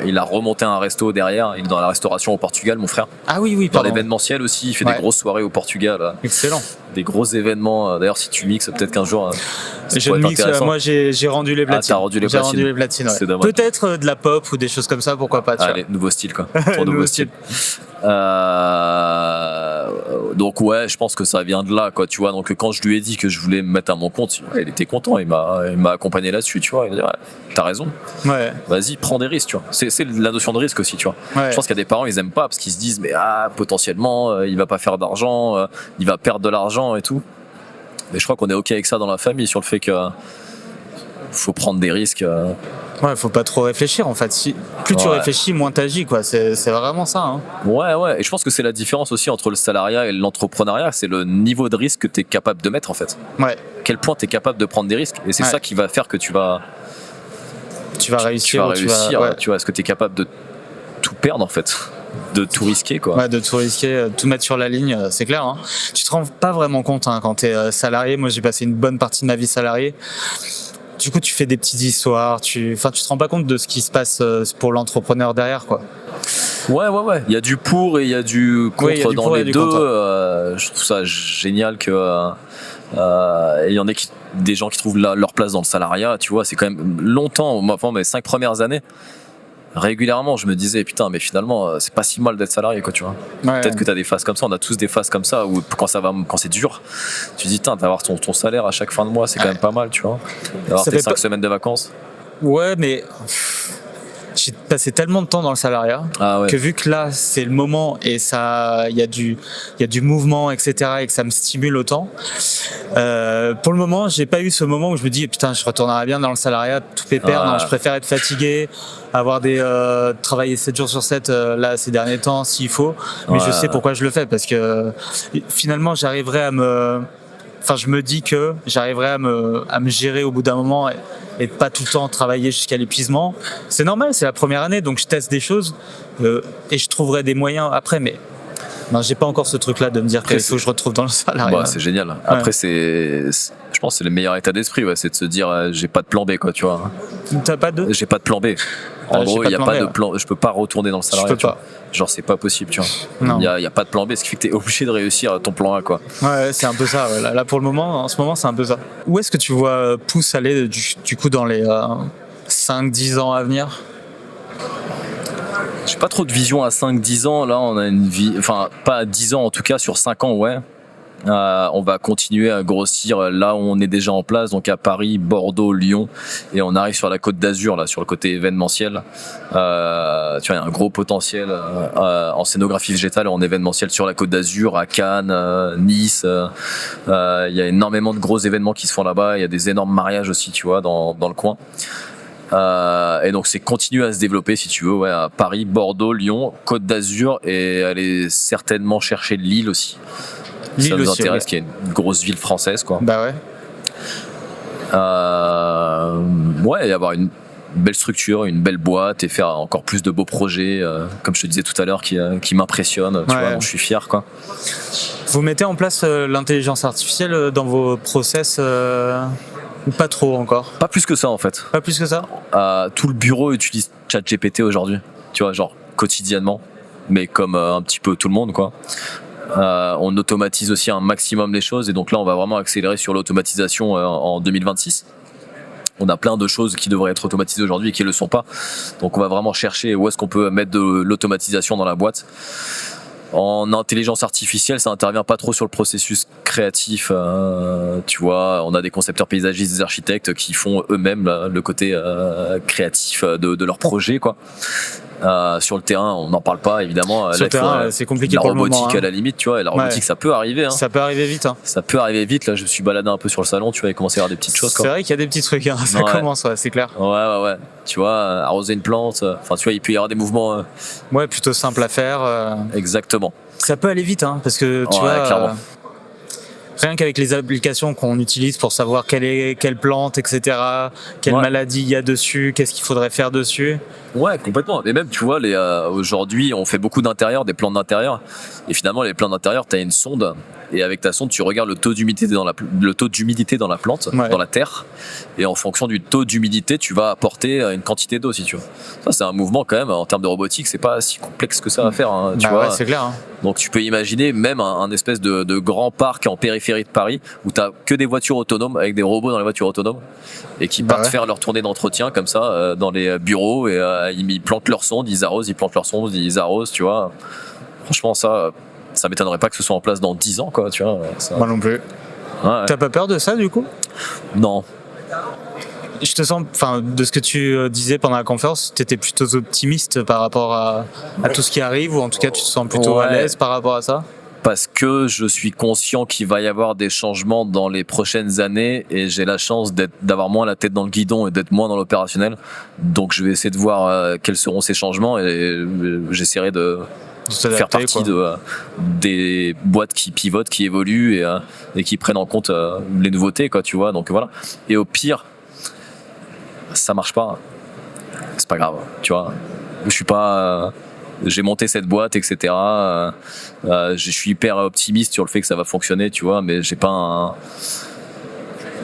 il a remonté un resto derrière. Il est dans la restauration au Portugal, mon frère. Ah oui, dans l'événementiel aussi. Il fait des grosses soirées au Portugal. Excellent. Des gros événements. D'ailleurs, si tu mixes, peut-être qu'un jour. Je mixe. Moi, j'ai rendu les platines. T'as rendu les platines. J'ai rendu les platines. Ouais. C'est dommage. Peut-être de la pop ou des choses comme ça. Pourquoi pas. Allez, nouveau style, quoi. Pour nouveau style. Donc ouais, je pense que ça vient de là, quoi, tu vois. Donc quand je lui ai dit que je voulais me mettre à mon compte, il était content, il m'a accompagné là-dessus, tu vois. Il m'a dit t'as raison, vas-y, prends des risques, tu vois. C'est la notion de risque aussi, tu vois. Je pense qu'il y a des parents, ils aiment pas parce qu'ils se disent mais potentiellement il va pas faire d'argent, il va perdre de l'argent et tout. Mais je crois qu'on est ok avec ça dans la famille sur le fait que faut prendre des risques. Ouais, faut pas trop réfléchir en fait. Plus tu réfléchis, moins t'agis, quoi. C'est vraiment ça. Hein. Ouais. Et je pense que c'est la différence aussi entre le salariat et l'entrepreneuriat, c'est le niveau de risque que tu es capable de mettre en fait. Ouais. Quel point tu es capable de prendre des risques. Et c'est ça qui va faire que tu vas réussir. Tu vois, est-ce que tu es capable de tout perdre en fait, de tout risquer, quoi. Ouais, de tout risquer, tout mettre sur la ligne, c'est clair. Hein. Tu te rends pas vraiment compte quand t'es salarié. Moi, j'ai passé une bonne partie de ma vie salariée. Du coup, tu fais des petites histoires, tu te rends pas compte de ce qui se passe pour l'entrepreneur derrière, quoi. Ouais. Il y a du pour et il y a du contre dans les deux. Je trouve ça génial que il y en a des gens qui trouvent leur place dans le salariat, tu vois. C'est quand même longtemps, enfin mes 5 premières années, régulièrement, je me disais, putain, mais finalement, c'est pas si mal d'être salarié, quoi, tu vois. Ouais. Peut-être que t'as des phases comme ça, on a tous des phases comme ça, où quand c'est dur, tu te dis, putain, d'avoir ton salaire à chaque fin de mois, c'est quand même pas mal, tu vois. D'avoir Ça tes fait 5 semaines de vacances. Ouais, mais j'ai passé tellement de temps dans le salariat que vu que là c'est le moment et ça, il y a du mouvement, etc., et que ça me stimule autant. Pour le moment, j'ai pas eu ce moment où je me dis putain, je retournerais bien dans le salariat tout pépère. Non, je préfère être fatigué, avoir travailler 7 jours sur 7 là ces derniers temps s'il faut. Mais je sais pourquoi je le fais, parce que finalement j'arriverai à me je me dis que j'arriverai à me gérer au bout d'un moment et pas tout le temps travailler jusqu'à l'épuisement. C'est normal, c'est la première année, donc je teste des choses et je trouverai des moyens après, mais non, j'ai pas encore ce truc-là de me dire qu'il faut que je retrouve dans le salariat. Bah, c'est génial. Après, je pense que c'est le meilleur état d'esprit, c'est de se dire j'ai pas de plan B, quoi, tu vois. T'as pas de J'ai pas de plan B. En gros, il n'y a pas de plan. Je peux pas retourner dans le salariat. Je peux pas. Genre, c'est pas possible, tu vois. Il y a pas de plan B, ce qui fait que t'es obligé de réussir ton plan A, quoi. Ouais, c'est un peu ça. Ouais. Là, pour le moment, en ce moment, c'est un peu ça. Où est-ce que tu vois Pouce aller du coup dans les 5-10 ans à venir? J'ai pas trop de vision à 5-10 ans. Là, on a une vie. Enfin, pas à 10 ans, en tout cas, sur 5 ans, ouais. On va continuer à grossir là où on est déjà en place, donc à Paris, Bordeaux, Lyon, et on arrive sur la Côte d'Azur, là, sur le côté événementiel. Tu vois, il y a un gros potentiel en scénographie végétale, en événementiel sur la Côte d'Azur, à Cannes, Nice. Il y a énormément de gros événements qui se font là-bas. Il y a des énormes mariages aussi, tu vois, dans le coin. Et donc c'est continuer à se développer, si tu veux, à Paris, Bordeaux, Lyon, Côte d'Azur, et aller certainement chercher Lille aussi. Lille ça nous aussi, intéresse, ouais. qui est une grosse ville française, quoi. Bah ouais. Ouais, et avoir une belle structure, une belle boîte, et faire encore plus de beaux projets, comme je te disais tout à l'heure, qui m'impressionnent, tu vois, dont je suis fier, quoi. Vous mettez en place l'intelligence artificielle dans vos process ou pas trop encore? Pas plus que ça, en fait. Pas plus que ça? Tout le bureau utilise ChatGPT aujourd'hui, tu vois, genre quotidiennement, mais comme un petit peu tout le monde, quoi. On automatise aussi un maximum les choses, et donc là on va vraiment accélérer sur l'automatisation en 2026. On a plein de choses qui devraient être automatisées aujourd'hui et qui ne le sont pas, donc on va vraiment chercher où est-ce qu'on peut mettre de l'automatisation dans la boîte. En intelligence artificielle, ça intervient pas trop sur le processus créatif, tu vois. On a des concepteurs paysagistes, des architectes qui font eux-mêmes le côté créatif de leur projet, quoi. Sur le terrain, on n'en parle pas, évidemment. Sur le terrain, c'est compliqué pour le moment. La robotique, à la limite, tu vois, et la robotique, ça peut arriver. Ça peut arriver vite. Ça peut arriver vite. Là, je me suis baladé un peu sur le salon, tu vois, et commencé à voir des petites choses. C'est vrai qu'il y a des petits trucs, ça commence, c'est clair. Ouais. Tu vois, arroser une plante, enfin, tu vois, il peut y avoir des mouvements. Ouais, plutôt simple à faire. Exactement. Ça peut aller vite, parce que tu vois. Clairement. Rien qu'avec les applications qu'on utilise pour savoir quelle plante, etc., quelle maladie il y a dessus, qu'est-ce qu'il faudrait faire dessus. Ouais, complètement. Et même, tu vois, aujourd'hui, on fait beaucoup d'intérieur, des plans d'intérieur. Et finalement, les plans d'intérieur, tu as une sonde. Et avec ta sonde, tu regardes le taux d'humidité dans la plante, dans la terre. Et en fonction du taux d'humidité, tu vas apporter une quantité d'eau, si tu veux. Ça, c'est un mouvement, quand même, en termes de robotique, c'est pas si complexe que ça à faire, tu vois. Ouais, c'est clair. Donc, tu peux imaginer même un espèce de grand parc en périphérie de Paris où tu as que des voitures autonomes avec des robots dans les voitures autonomes et qui partent faire leur tournée d'entretien comme ça dans les bureaux, et ils plantent leur sonde, ils arrosent, ils arrosent, tu vois. Franchement, ça m'étonnerait pas que ce soit en place dans 10 ans, quoi, tu vois. Moi non plus. Ouais. T'as pas peur de ça, du coup? Non. Je te sens, de ce que tu disais pendant la conférence, tu étais plutôt optimiste par rapport à tout ce qui arrive, ou en tout cas tu te sens plutôt à l'aise par rapport à ça? Parce que je suis conscient qu'il va y avoir des changements dans les prochaines années, et j'ai la chance d'avoir moins la tête dans le guidon et d'être moins dans l'opérationnel. Donc je vais essayer de voir quels seront ces changements, et j'essaierai de faire partie des boîtes qui pivotent, qui évoluent et qui prennent en compte les nouveautés, quoi, tu vois. Donc voilà. Et au pire, ça marche pas, c'est pas grave, tu vois. Je suis pas j'ai monté cette boîte, etc. Je suis hyper optimiste sur le fait que ça va fonctionner, tu vois, mais j'ai pas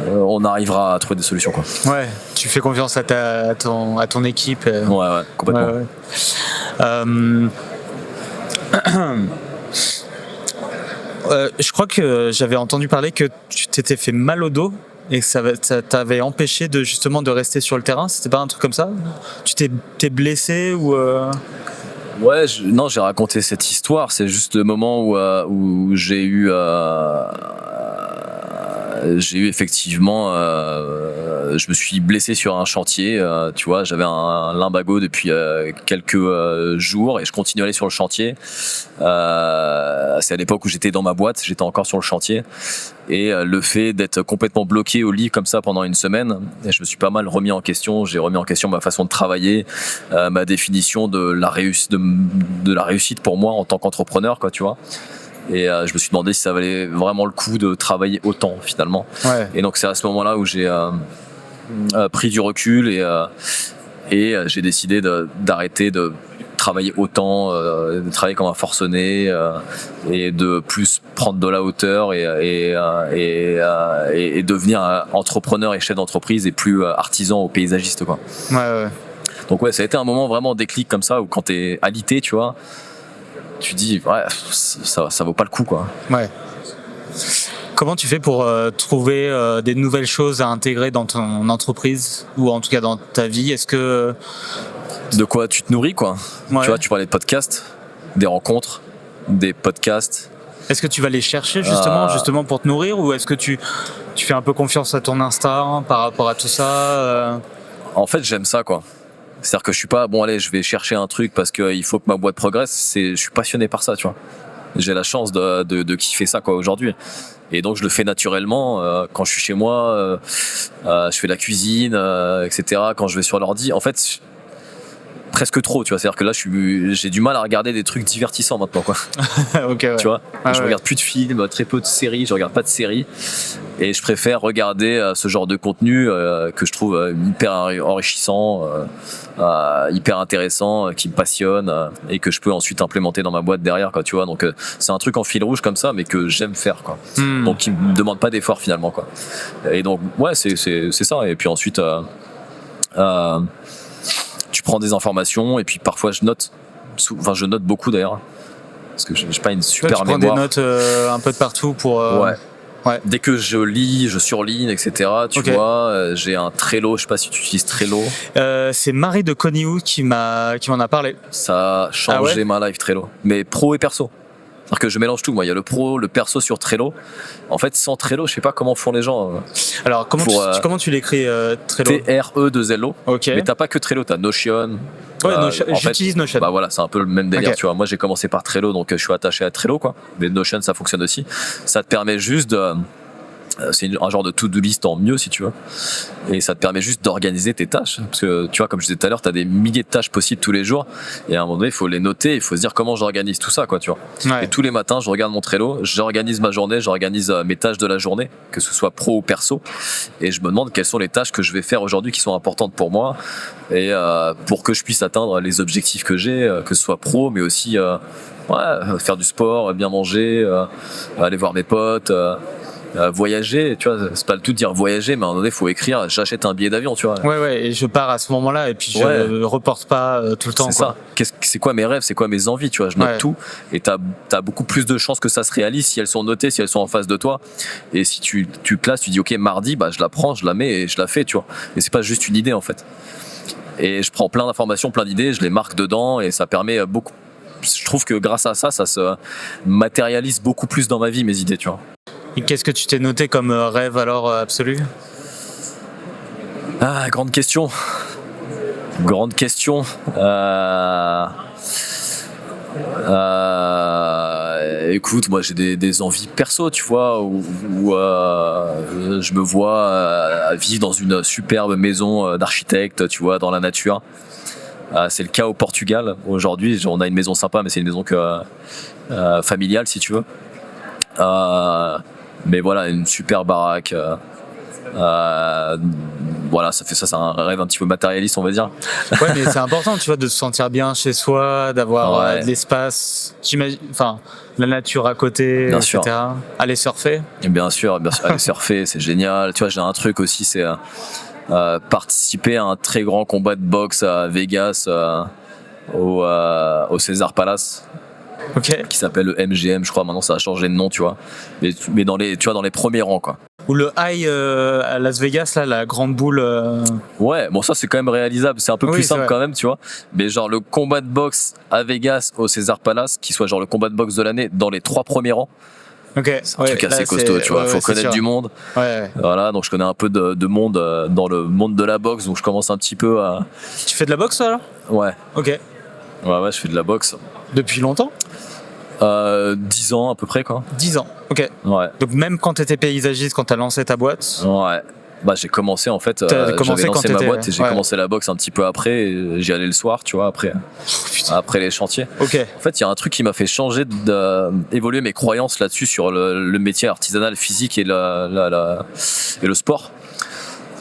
on arrivera à trouver des solutions, quoi. Ouais, tu fais confiance à ton équipe. Ouais, complètement. Je crois que j'avais entendu parler que tu t'étais fait mal au dos et que ça t'avait empêché de rester sur le terrain. C'était pas un truc comme ça? T'es blessé ou Ouais, non, j'ai raconté cette histoire. C'est juste le moment où j'ai eu effectivement, je me suis blessé sur un chantier. Tu vois, j'avais un lumbago depuis quelques jours et je continuais à aller sur le chantier. C'est à l'époque où j'étais dans ma boîte, j'étais encore sur le chantier. Et le fait d'être complètement bloqué au lit comme ça pendant une semaine, et je me suis pas mal remis en question. J'ai remis en question ma façon de travailler, ma définition de la réussite pour moi en tant qu'entrepreneur, quoi, tu vois. Et je me suis demandé si ça valait vraiment le coup de travailler autant finalement. Ouais. Et donc c'est à ce moment-là où j'ai pris du recul et j'ai décidé d'arrêter de travailler autant, de travailler comme un forcené et de plus prendre de la hauteur et devenir entrepreneur et chef d'entreprise et plus artisan ou paysagiste, quoi. Ouais. Donc ouais, ça a été un moment vraiment déclic comme ça où quand t'es alité, tu vois, tu dis ouais, ça vaut pas le coup, quoi. Ouais. Comment tu fais pour trouver des nouvelles choses à intégrer dans ton entreprise ou en tout cas dans ta vie? Est-ce que de quoi tu te nourris, quoi? Ouais. Tu vois, tu parlais de podcasts, des rencontres, des podcasts. Est-ce que tu vas les chercher justement pour te nourrir, ou est-ce que tu fais un peu confiance à ton instinct par rapport à tout ça En fait, j'aime ça, quoi. C'est-à-dire que je suis pas bon, allez, je vais chercher un truc parce qu'il faut que ma boîte progresse. Je suis passionné par ça, tu vois. J'ai la chance de kiffer ça, quoi, aujourd'hui. Et donc je le fais naturellement quand je suis chez moi. Je fais la cuisine, etc. Quand je vais sur l'ordi, en fait. Presque trop, tu vois, c'est-à-dire que là j'ai du mal à regarder des trucs divertissants maintenant, quoi. Ok, ouais. Tu vois, je ouais. regarde plus de films, très peu de séries, je regarde pas de séries et je préfère regarder ce genre de contenu que je trouve hyper enrichissant, hyper intéressant, qui me passionne et que je peux ensuite implémenter dans ma boîte derrière, quoi, tu vois. Donc c'est un truc en fil rouge comme ça, mais que j'aime faire, quoi. Donc qui me demande pas d'effort finalement, quoi. Et donc ouais, c'est ça. Et puis ensuite tu prends des informations et puis parfois je note beaucoup d'ailleurs parce que j'ai pas une super tu prends mémoire. des notes un peu de partout pour ouais. Dès que je lis, je surligne, etc. Tu vois, j'ai un Trello, je sais pas si tu utilises Trello. C'est Marie de Coniou qui m'en a parlé. Ça a changé ma life, Trello, mais pro et perso. C'est-à-dire que je mélange tout. Moi, il y a le pro, le perso sur Trello. En fait, sans Trello, je sais pas comment font les gens. Alors, comment tu l'écris, Trello? T-R-E-2-L-O. Okay. Mais t'as pas que Trello, t'as Notion. Ouais, j'utilise Notion. Bah voilà, c'est un peu le même délire, tu vois. Moi, j'ai commencé par Trello, donc je suis attaché à Trello, quoi. Mais Notion, ça fonctionne aussi. Ça te permet juste de... C'est un genre de to-do list en mieux, si tu veux. Et ça te permet juste d'organiser tes tâches. Parce que, tu vois, comme je disais tout à l'heure, tu as des milliers de tâches possibles tous les jours. Et à un moment donné, il faut les noter. Il faut se dire comment j'organise tout ça, quoi, tu vois. Ouais. Et tous les matins, je regarde mon Trello, j'organise ma journée, j'organise mes tâches de la journée, que ce soit pro ou perso. Et je me demande quelles sont les tâches que je vais faire aujourd'hui qui sont importantes pour moi. Et pour que je puisse atteindre les objectifs que j'ai, que ce soit pro, mais aussi faire du sport, bien manger, aller voir mes potes. Voyager, tu vois, c'est pas le tout de dire voyager, mais à un moment donné, il faut écrire j'achète un billet d'avion, tu vois. Ouais, et je pars à ce moment-là, et puis je reporte pas tout le temps. C'est quoi. Ça. C'est quoi mes rêves, c'est quoi mes envies, tu vois, je note tout, et t'as beaucoup plus de chances que ça se réalise si elles sont notées, si elles sont en face de toi. Et si tu places, tu dis ok, mardi, bah, je la prends, je la mets et je la fais, tu vois. Et c'est pas juste une idée, en fait. Et je prends plein d'informations, plein d'idées, je les marque dedans, et ça permet beaucoup. Je trouve que grâce à ça, ça se matérialise beaucoup plus dans ma vie, mes idées, tu vois. Et qu'est-ce que tu t'es noté comme rêve alors absolu? Ah, grande question. Écoute, moi j'ai des envies perso, tu vois, où je me vois vivre dans une superbe maison d'architecte, tu vois, dans la nature. C'est le cas au Portugal. Aujourd'hui, on a une maison sympa, mais c'est une maison familiale, si tu veux. Mais voilà, une super baraque. Voilà, c'est un rêve un petit peu matérialiste, on va dire. Ouais, mais c'est important, tu vois, de se sentir bien chez soi, d'avoir de l'espace. J'imagine, enfin, la nature à côté, bien etc. Sûr. Aller surfer. Bien sûr, aller surfer, c'est génial. Tu vois, j'ai un truc aussi, c'est participer à un très grand combat de boxe à Vegas, au Caesars Palace. Okay. Qui s'appelle le MGM, je crois. Maintenant, ça a changé de nom, tu vois. Mais dans les premiers rangs, quoi. Ou le high à Las Vegas, là, la grande boule. Ouais, bon ça c'est quand même réalisable, c'est un peu Oui, plus c'est simple vrai. quand même, tu vois. Mais genre le combat de boxe à Vegas au Caesar Palace, qui soit genre le combat de boxe de l'année dans les 3 premiers rangs, Ok. c'est un truc assez costaud, tu vois. Faut connaître du monde. Ouais. Voilà, donc je connais un peu de monde dans le monde de la boxe, donc je commence un petit peu à. Tu fais de la boxe, toi, là? Ouais, Ok. ouais, je fais de la boxe. Depuis longtemps? 10 ans à peu près, quoi. 10 ans. Ok. Ouais, Donc même quand t'étais paysagiste, quand t'as lancé ta boîte, ouais. Bah j'ai commencé en fait, T'as commencé j'avais quand lancé ma t'étais- boîte et j'ai ouais. commencé la boxe un petit peu après, et j'y allais le soir, tu vois, après les chantiers. ok. En fait, il y a un truc qui m'a fait changer, évoluer mes croyances là-dessus sur le métier artisanal, physique et et le sport.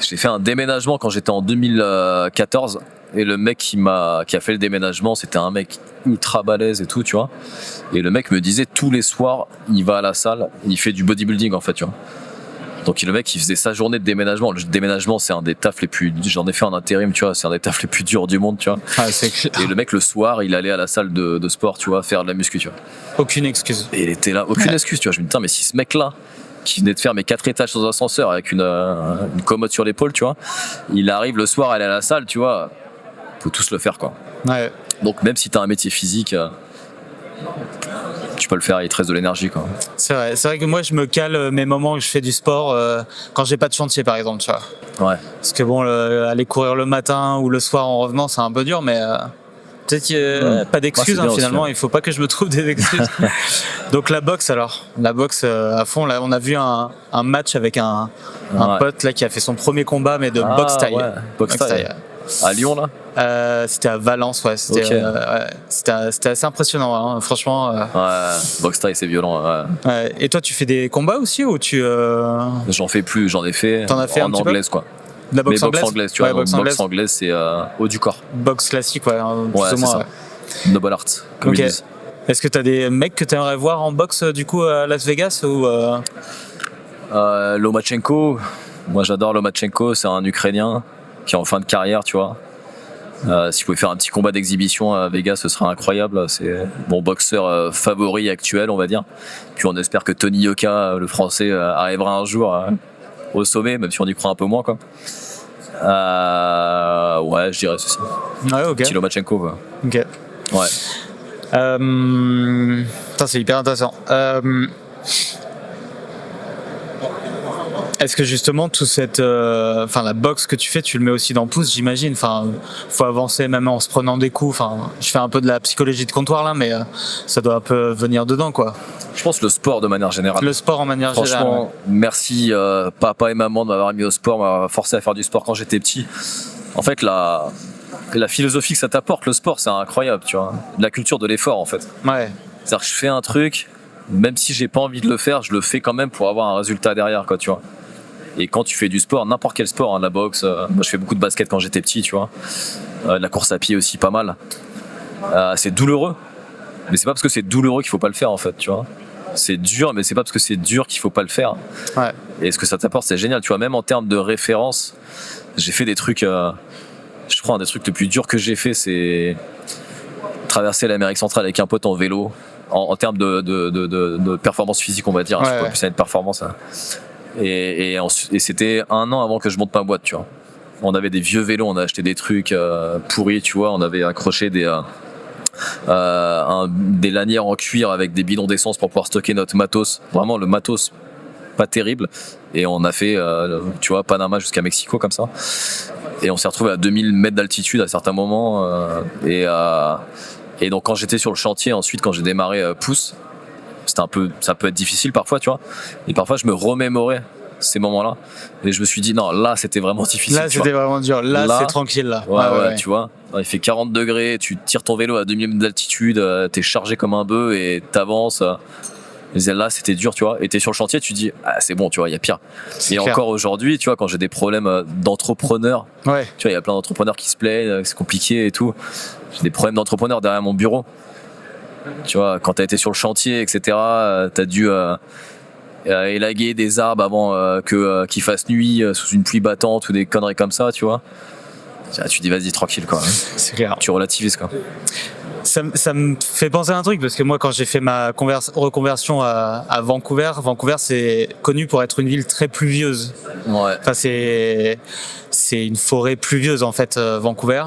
J'ai fait un déménagement quand j'étais en 2014 et le mec qui a fait le déménagement, c'était un mec ultra balèze et tout, tu vois. Et le mec me disait tous les soirs, il va à la salle, il fait du bodybuilding en fait, tu vois. Donc le mec il faisait sa journée de déménagement. Le déménagement c'est un des tafs les plus, j'en ai fait en intérim, tu vois, c'est un des tafs les plus durs du monde, tu vois. Ah, c'est clair. Et le mec le soir il allait à la salle de sport, tu vois, faire de la muscu, tu vois. Aucune excuse. Et il était là, aucune excuse, tu vois. Je me dis, putain, mais si ce mec-là, qui venait de faire mes 4 étages sans ascenseur avec une commode sur l'épaule, tu vois, il arrive le soir à aller à la salle, tu vois, faut tous le faire, quoi. Ouais. Donc même si t'as un métier physique, tu peux le faire, il te reste de l'énergie, quoi. C'est vrai que moi je me cale mes moments où je fais du sport quand j'ai pas de chantier par exemple, tu vois. Ouais. Parce que bon, aller courir le matin ou le soir en revenant, c'est un peu dur, mais peut-être qu'il y a pas d'excuses Ouais, c'est bien finalement. aussi, Il faut pas que je me trouve des excuses. Donc la boxe alors, la boxe à fond. Là, on a vu un match avec un Ouais. pote là qui a fait son premier combat, mais de boxe taille. Ouais, boxe taille. À Lyon, là. C'était à Valence, ouais. C'était Ok. ouais. C'était assez impressionnant, hein, franchement. Ouais, boxe taille, c'est violent. Ouais. Ouais. Et toi, tu fais des combats aussi ou tu J'en fais plus, j'en ai fait T'en as fait en un petit peu anglaise, quoi. de la boxe Mais anglaise? boxe anglaise, tu vois. Ouais, donc boxe boxe anglaise, c'est haut du corps. Boxe classique, ouais, plus Ouais, ou c'est moins. ça. Ouais. Noble art, comme Ok. ils disent. Est-ce que t'as des mecs que t'aimerais voir en boxe du coup à Las Vegas ou Lomachenko, moi j'adore Lomachenko, c'est un Ukrainien qui est en fin de carrière, tu vois. Si vous pouvez faire un petit combat d'exhibition à Vegas, ce serait incroyable. C'est mon boxeur favori actuel, on va dire. Puis on espère que Tony Yoka, le français, arrivera un jour au sommet, même si on y croit un peu moins, quoi. Ouais, je dirais c'est ça. Ouais, ok. Petit Lomachenko, quoi. Ok. Ouais. Putain, c'est hyper intéressant. Est-ce que justement tout cette, enfin la boxe que tu fais, tu le mets aussi dans le pouce, j'imagine. Enfin, faut avancer même en se prenant des coups. Enfin, je fais un peu de la psychologie de comptoir là, mais ça doit un peu venir dedans, quoi. Je pense le sport de manière générale. Le sport en manière générale. Franchement, merci papa et maman de m'avoir mis au sport, m'avoir forcé à faire du sport quand j'étais petit. En fait, la philosophie que ça t'apporte, le sport, c'est incroyable, tu vois. La culture de l'effort, en fait. Ouais. C'est-à-dire que je fais un truc, même si j'ai pas envie de le faire, je le fais quand même pour avoir un résultat derrière, quoi, tu vois. Et quand tu fais du sport, n'importe quel sport, hein, la boxe, moi je fais beaucoup de basket quand j'étais petit, tu vois. La course à pied aussi, pas mal. C'est douloureux, mais c'est pas parce que c'est douloureux qu'il faut pas le faire, en fait, tu vois. C'est dur, mais c'est pas parce que c'est dur qu'il faut pas le faire. Ouais. Et ce que ça t'apporte, c'est génial, tu vois. Même en termes de référence, j'ai fait des trucs. Je crois un des trucs les plus durs que j'ai fait, c'est traverser l'Amérique centrale avec un pote en vélo. En termes de performance physique, on va dire. Ouais, Je sais pas ouais. plus ça une performance. Hein. Et c'était 1 an avant que je monte ma boîte, tu vois. On avait des vieux vélos, on a acheté des trucs pourris, tu vois. On avait accroché des lanières en cuir avec des bidons d'essence pour pouvoir stocker notre matos. Vraiment le matos pas terrible. Et on a fait, tu vois, Panama jusqu'à Mexico comme ça. Et on s'est retrouvé à 2000 mètres d'altitude à certains moments. Et donc quand j'étais sur le chantier, ensuite quand j'ai démarré Pouce, ça peut être difficile parfois, tu vois. Et parfois je me remémorais ces moments-là. Et je me suis dit, non, là c'était vraiment difficile. Là, c'était vraiment dur. Là, c'est tranquille, là. Ouais, tu vois. Il fait 40 degrés, tu tires ton vélo à 2000 mètres d'altitude, t'es chargé comme un bœuf et t'avances. Et là, c'était dur, tu vois. Et t'es sur le chantier, tu dis, ah, c'est bon, tu vois, il y a pire. C'est Et clair. encore aujourd'hui, tu vois, quand j'ai des problèmes d'entrepreneurs, Ouais. tu vois, il y a plein d'entrepreneurs qui se plaignent, que c'est compliqué et tout. J'ai des problèmes d'entrepreneurs derrière mon bureau. Tu vois, quand t'as été sur le chantier, etc., t'as dû élaguer des arbres avant qu'il fasse nuit sous une pluie battante ou des conneries comme ça, tu vois. Tu dis, vas-y, tranquille, quoi. C'est clair. Tu relativises, quoi. Ça me fait penser à un truc parce que moi quand j'ai fait ma reconversion à Vancouver, Vancouver c'est connu pour être une ville très pluvieuse. Ouais. Enfin c'est une forêt pluvieuse en fait Vancouver.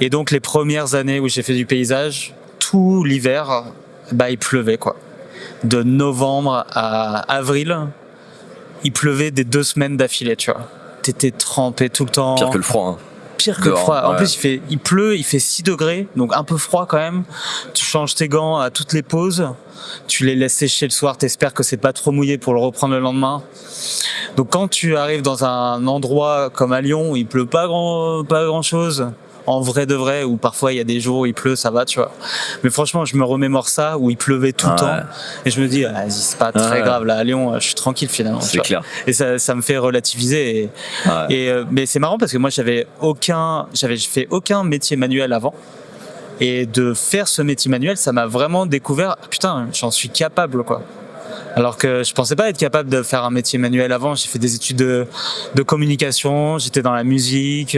Et donc les premières années où j'ai fait du paysage, tout l'hiver, il pleuvait quoi. De novembre à avril, il pleuvait des 2 semaines d'affilée, tu vois. T'étais trempé tout le temps. Pire que le froid. Hein. Pire que le froid. En plus, il pleut, il fait 6 degrés, donc un peu froid quand même. Tu changes tes gants à toutes les pauses. Tu les laisses sécher le soir, t'espères que c'est pas trop mouillé pour le reprendre le lendemain. Donc quand tu arrives dans un endroit comme à Lyon où il pleut pas grand chose, en vrai de vrai, où parfois il y a des jours où il pleut, ça va, tu vois. Mais franchement, je me remémore ça, où il pleuvait tout le temps, et je me dis, vas-y, c'est pas très grave, là, à Lyon, je suis tranquille finalement. C'est clair. Et ça me fait relativiser. Mais c'est marrant parce que moi, j'avais fait aucun métier manuel avant. Et de faire ce métier manuel, ça m'a vraiment découvert, putain, j'en suis capable, quoi. Alors que je pensais pas être capable de faire un métier manuel avant. J'ai fait des études de communication, j'étais dans la musique,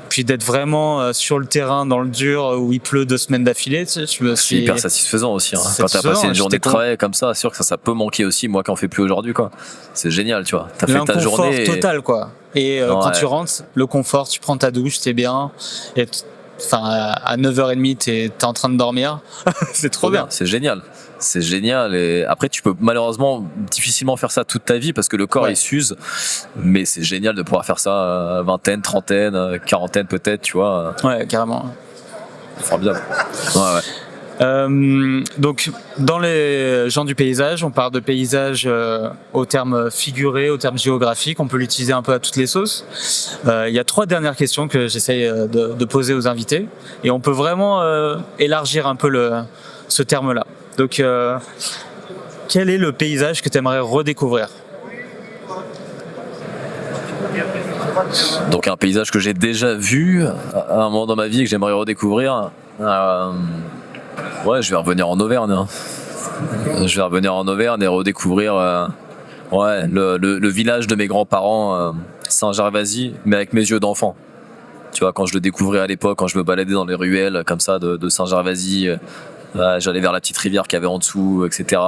puis d'être vraiment sur le terrain, dans le dur, où il pleut 2 semaines d'affilée. Tu sais, c'est hyper satisfaisant aussi. Hein. Quand t'as passé une journée de travail comme ça, c'est sûr que ça peut manquer aussi. Moi, qui en fais plus aujourd'hui, quoi. C'est génial, tu vois. T'as fait ta journée. Total, quoi. Et quand tu rentres, le confort, tu prends ta douche, t'es bien. Et à 9h30, t'es en train de dormir. C'est trop bien. C'est génial. C'est génial. Et après, tu peux malheureusement difficilement faire ça toute ta vie parce que le corps il s'use. Mais c'est génial de pouvoir faire ça vingtaine, trentaine, quarantaine peut-être, tu vois. Ouais, carrément. Formidable. Donc, dans les gens du paysage, on parle de paysage au terme figuré, au terme géographique. On peut l'utiliser un peu à toutes les sauces. Il y a 3 dernières questions que j'essaye de poser aux invités. Et on peut vraiment élargir un peu ce terme-là. Donc, quel est le paysage que tu aimerais redécouvrir ? Donc, un paysage que j'ai déjà vu à un moment dans ma vie et que j'aimerais redécouvrir. Je vais revenir en Auvergne. Hein. Je vais revenir en Auvergne et redécouvrir le village de mes grands-parents, Saint-Gervasy, mais avec mes yeux d'enfant. Tu vois, quand je le découvrais à l'époque, quand je me baladais dans les ruelles comme ça de Saint-Gervasy, j'allais vers la petite rivière qu'il y avait en dessous, etc.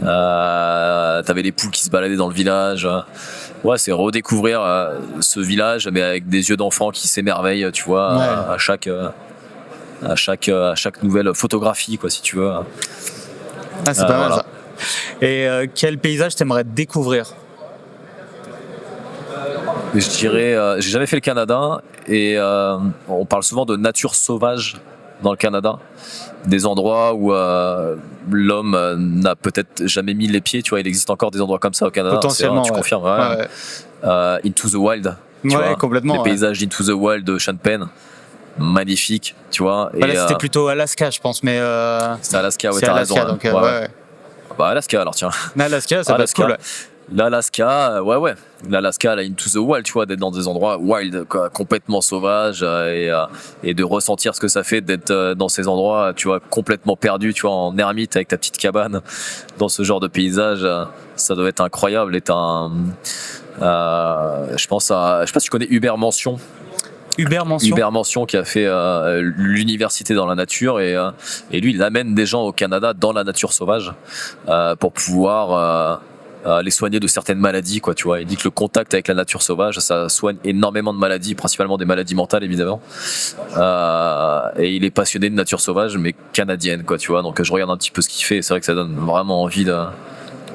T'avais les poules qui se baladaient dans le village. C'est redécouvrir ce village, mais avec des yeux d'enfant qui s'émerveillent, tu vois, à chaque nouvelle photographie, quoi, si tu veux. C'est pas mal ça. Et quel paysage t'aimerais découvrir ? Je dirais, j'ai jamais fait le Canada et on parle souvent de nature sauvage dans le Canada, des endroits où l'homme n'a peut-être jamais mis les pieds. Tu vois, il existe encore des endroits comme ça au Canada. Potentiellement, tu confirmes. Into the Wild. Tu vois, complètement. Les paysages d'Into the Wild de Sean Penn. Magnifique, tu vois. Là, c'était plutôt Alaska, je pense, mais c'est Alaska, t'as raison. Donc, Alaska, alors tiens. Alaska, ça va être cool. L'Alaska, l'Alaska, là, Into the Wild, tu vois, d'être dans des endroits wild, quoi, complètement sauvages, et de ressentir ce que ça fait d'être dans ces endroits, tu vois, complètement perdu, tu vois, en ermite avec ta petite cabane, dans ce genre de paysage, ça doit être incroyable. Et je sais pas si tu connais Hubert Mention. Hubert Mention qui a fait l'université dans la nature et lui il amène des gens au Canada dans la nature sauvage pour pouvoir les soigner de certaines maladies, quoi, tu vois. Il dit que le contact avec la nature sauvage ça soigne énormément de maladies, principalement des maladies mentales évidemment, et il est passionné de nature sauvage mais canadienne, quoi, tu vois. Donc je regarde un petit peu ce qu'il fait et c'est vrai que ça donne vraiment envie de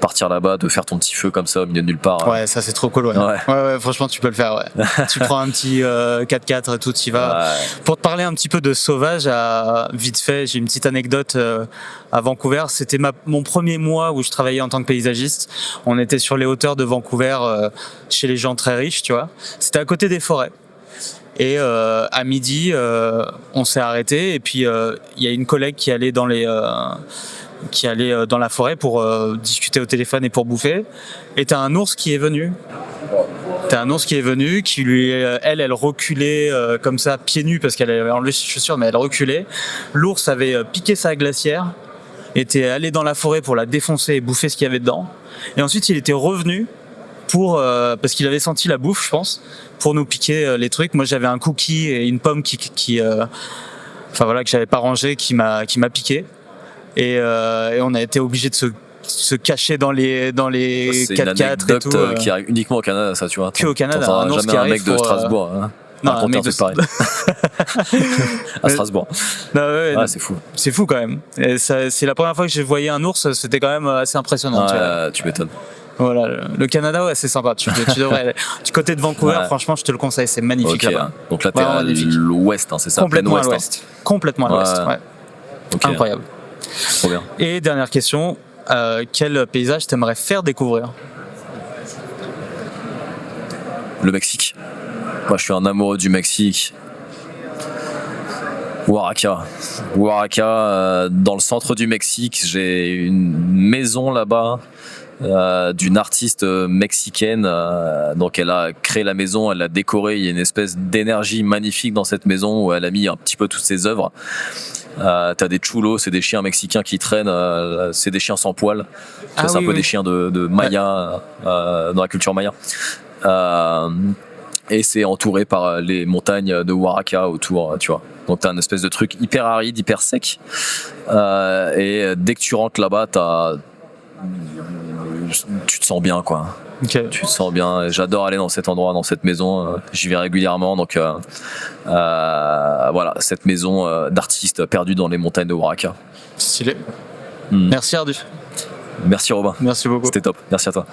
partir là-bas, de faire ton petit feu comme ça au milieu de nulle part. Ouais, ça c'est trop cool. Ouais, franchement, tu peux le faire. Ouais. Tu prends un petit 4x4 et tout, tu y vas. Ouais. Pour te parler un petit peu de sauvage, vite fait, j'ai une petite anecdote à Vancouver. C'était mon premier mois où je travaillais en tant que paysagiste. On était sur les hauteurs de Vancouver, chez les gens très riches, tu vois. C'était à côté des forêts. Et à midi, on s'est arrêté et puis il y a une collègue qui allait dans la forêt pour discuter au téléphone et pour bouffer. Et t'as un ours qui est venu. Qui lui, elle reculait comme ça, pieds nus, parce qu'elle avait enlevé ses chaussures, mais elle reculait. L'ours avait piqué sa glacière, était allé dans la forêt pour la défoncer et bouffer ce qu'il y avait dedans. Et ensuite, il était revenu parce qu'il avait senti la bouffe, je pense, pour nous piquer les trucs. Moi, j'avais un cookie et une pomme qui enfin voilà, que j'avais pas rangé, qui m'a piqué. Et on a été obligé de se cacher dans les C'est une 4x4 et tout. anecdote qui arrive uniquement au Canada, ça, tu vois. Que au Canada, T'entends un ours jamais qui un arrive mec de pour, Strasbourg. non, raconter un un mec truc pareil. À Strasbourg. Non, ouais, Ouais, c'est fou. c'est fou quand même. Et c'est la première fois que j'ai voyé un ours, c'était quand même assez impressionnant. Tu vois. Tu m'étonnes. Voilà, le Canada, ouais, c'est sympa. Tu devrais aller. Du côté de Vancouver, Ouais. franchement, je te le conseille, c'est magnifique Ok, là-bas. donc là, t'es Vraiment à magnifique. l'ouest, c'est ça? Complètement plein à ouest, l'ouest. Complètement à l'ouest, Ouais. ouais. Ok, Incroyable. trop bien. Et dernière question, quel paysage t'aimerais faire découvrir? Le Mexique. Moi, je suis un amoureux du Mexique. Oaxaca, dans le centre du Mexique, j'ai une maison là-bas d'une artiste mexicaine. Donc elle a créé la maison, elle l'a décorée. Il y a une espèce d'énergie magnifique dans cette maison où elle a mis un petit peu toutes ses œuvres. T'as des chulos, c'est des chiens mexicains qui traînent, c'est des chiens sans poils. Ah c'est un oui, peu oui. des chiens de Maya, dans la culture Maya. Et c'est entouré par les montagnes de Oaxaca autour, tu vois. Donc t'as une espèce de truc hyper aride, hyper sec. Et dès que tu rentres là-bas, tu te sens bien, quoi. Ok. Tu te sens bien. J'adore aller dans cet endroit, dans cette maison. J'y vais régulièrement. Donc voilà, cette maison d'artiste perdue dans les montagnes de Oaxaca. Stylé. Mm. Merci Ardu. Merci Robin. Merci beaucoup. C'était top. Merci à toi.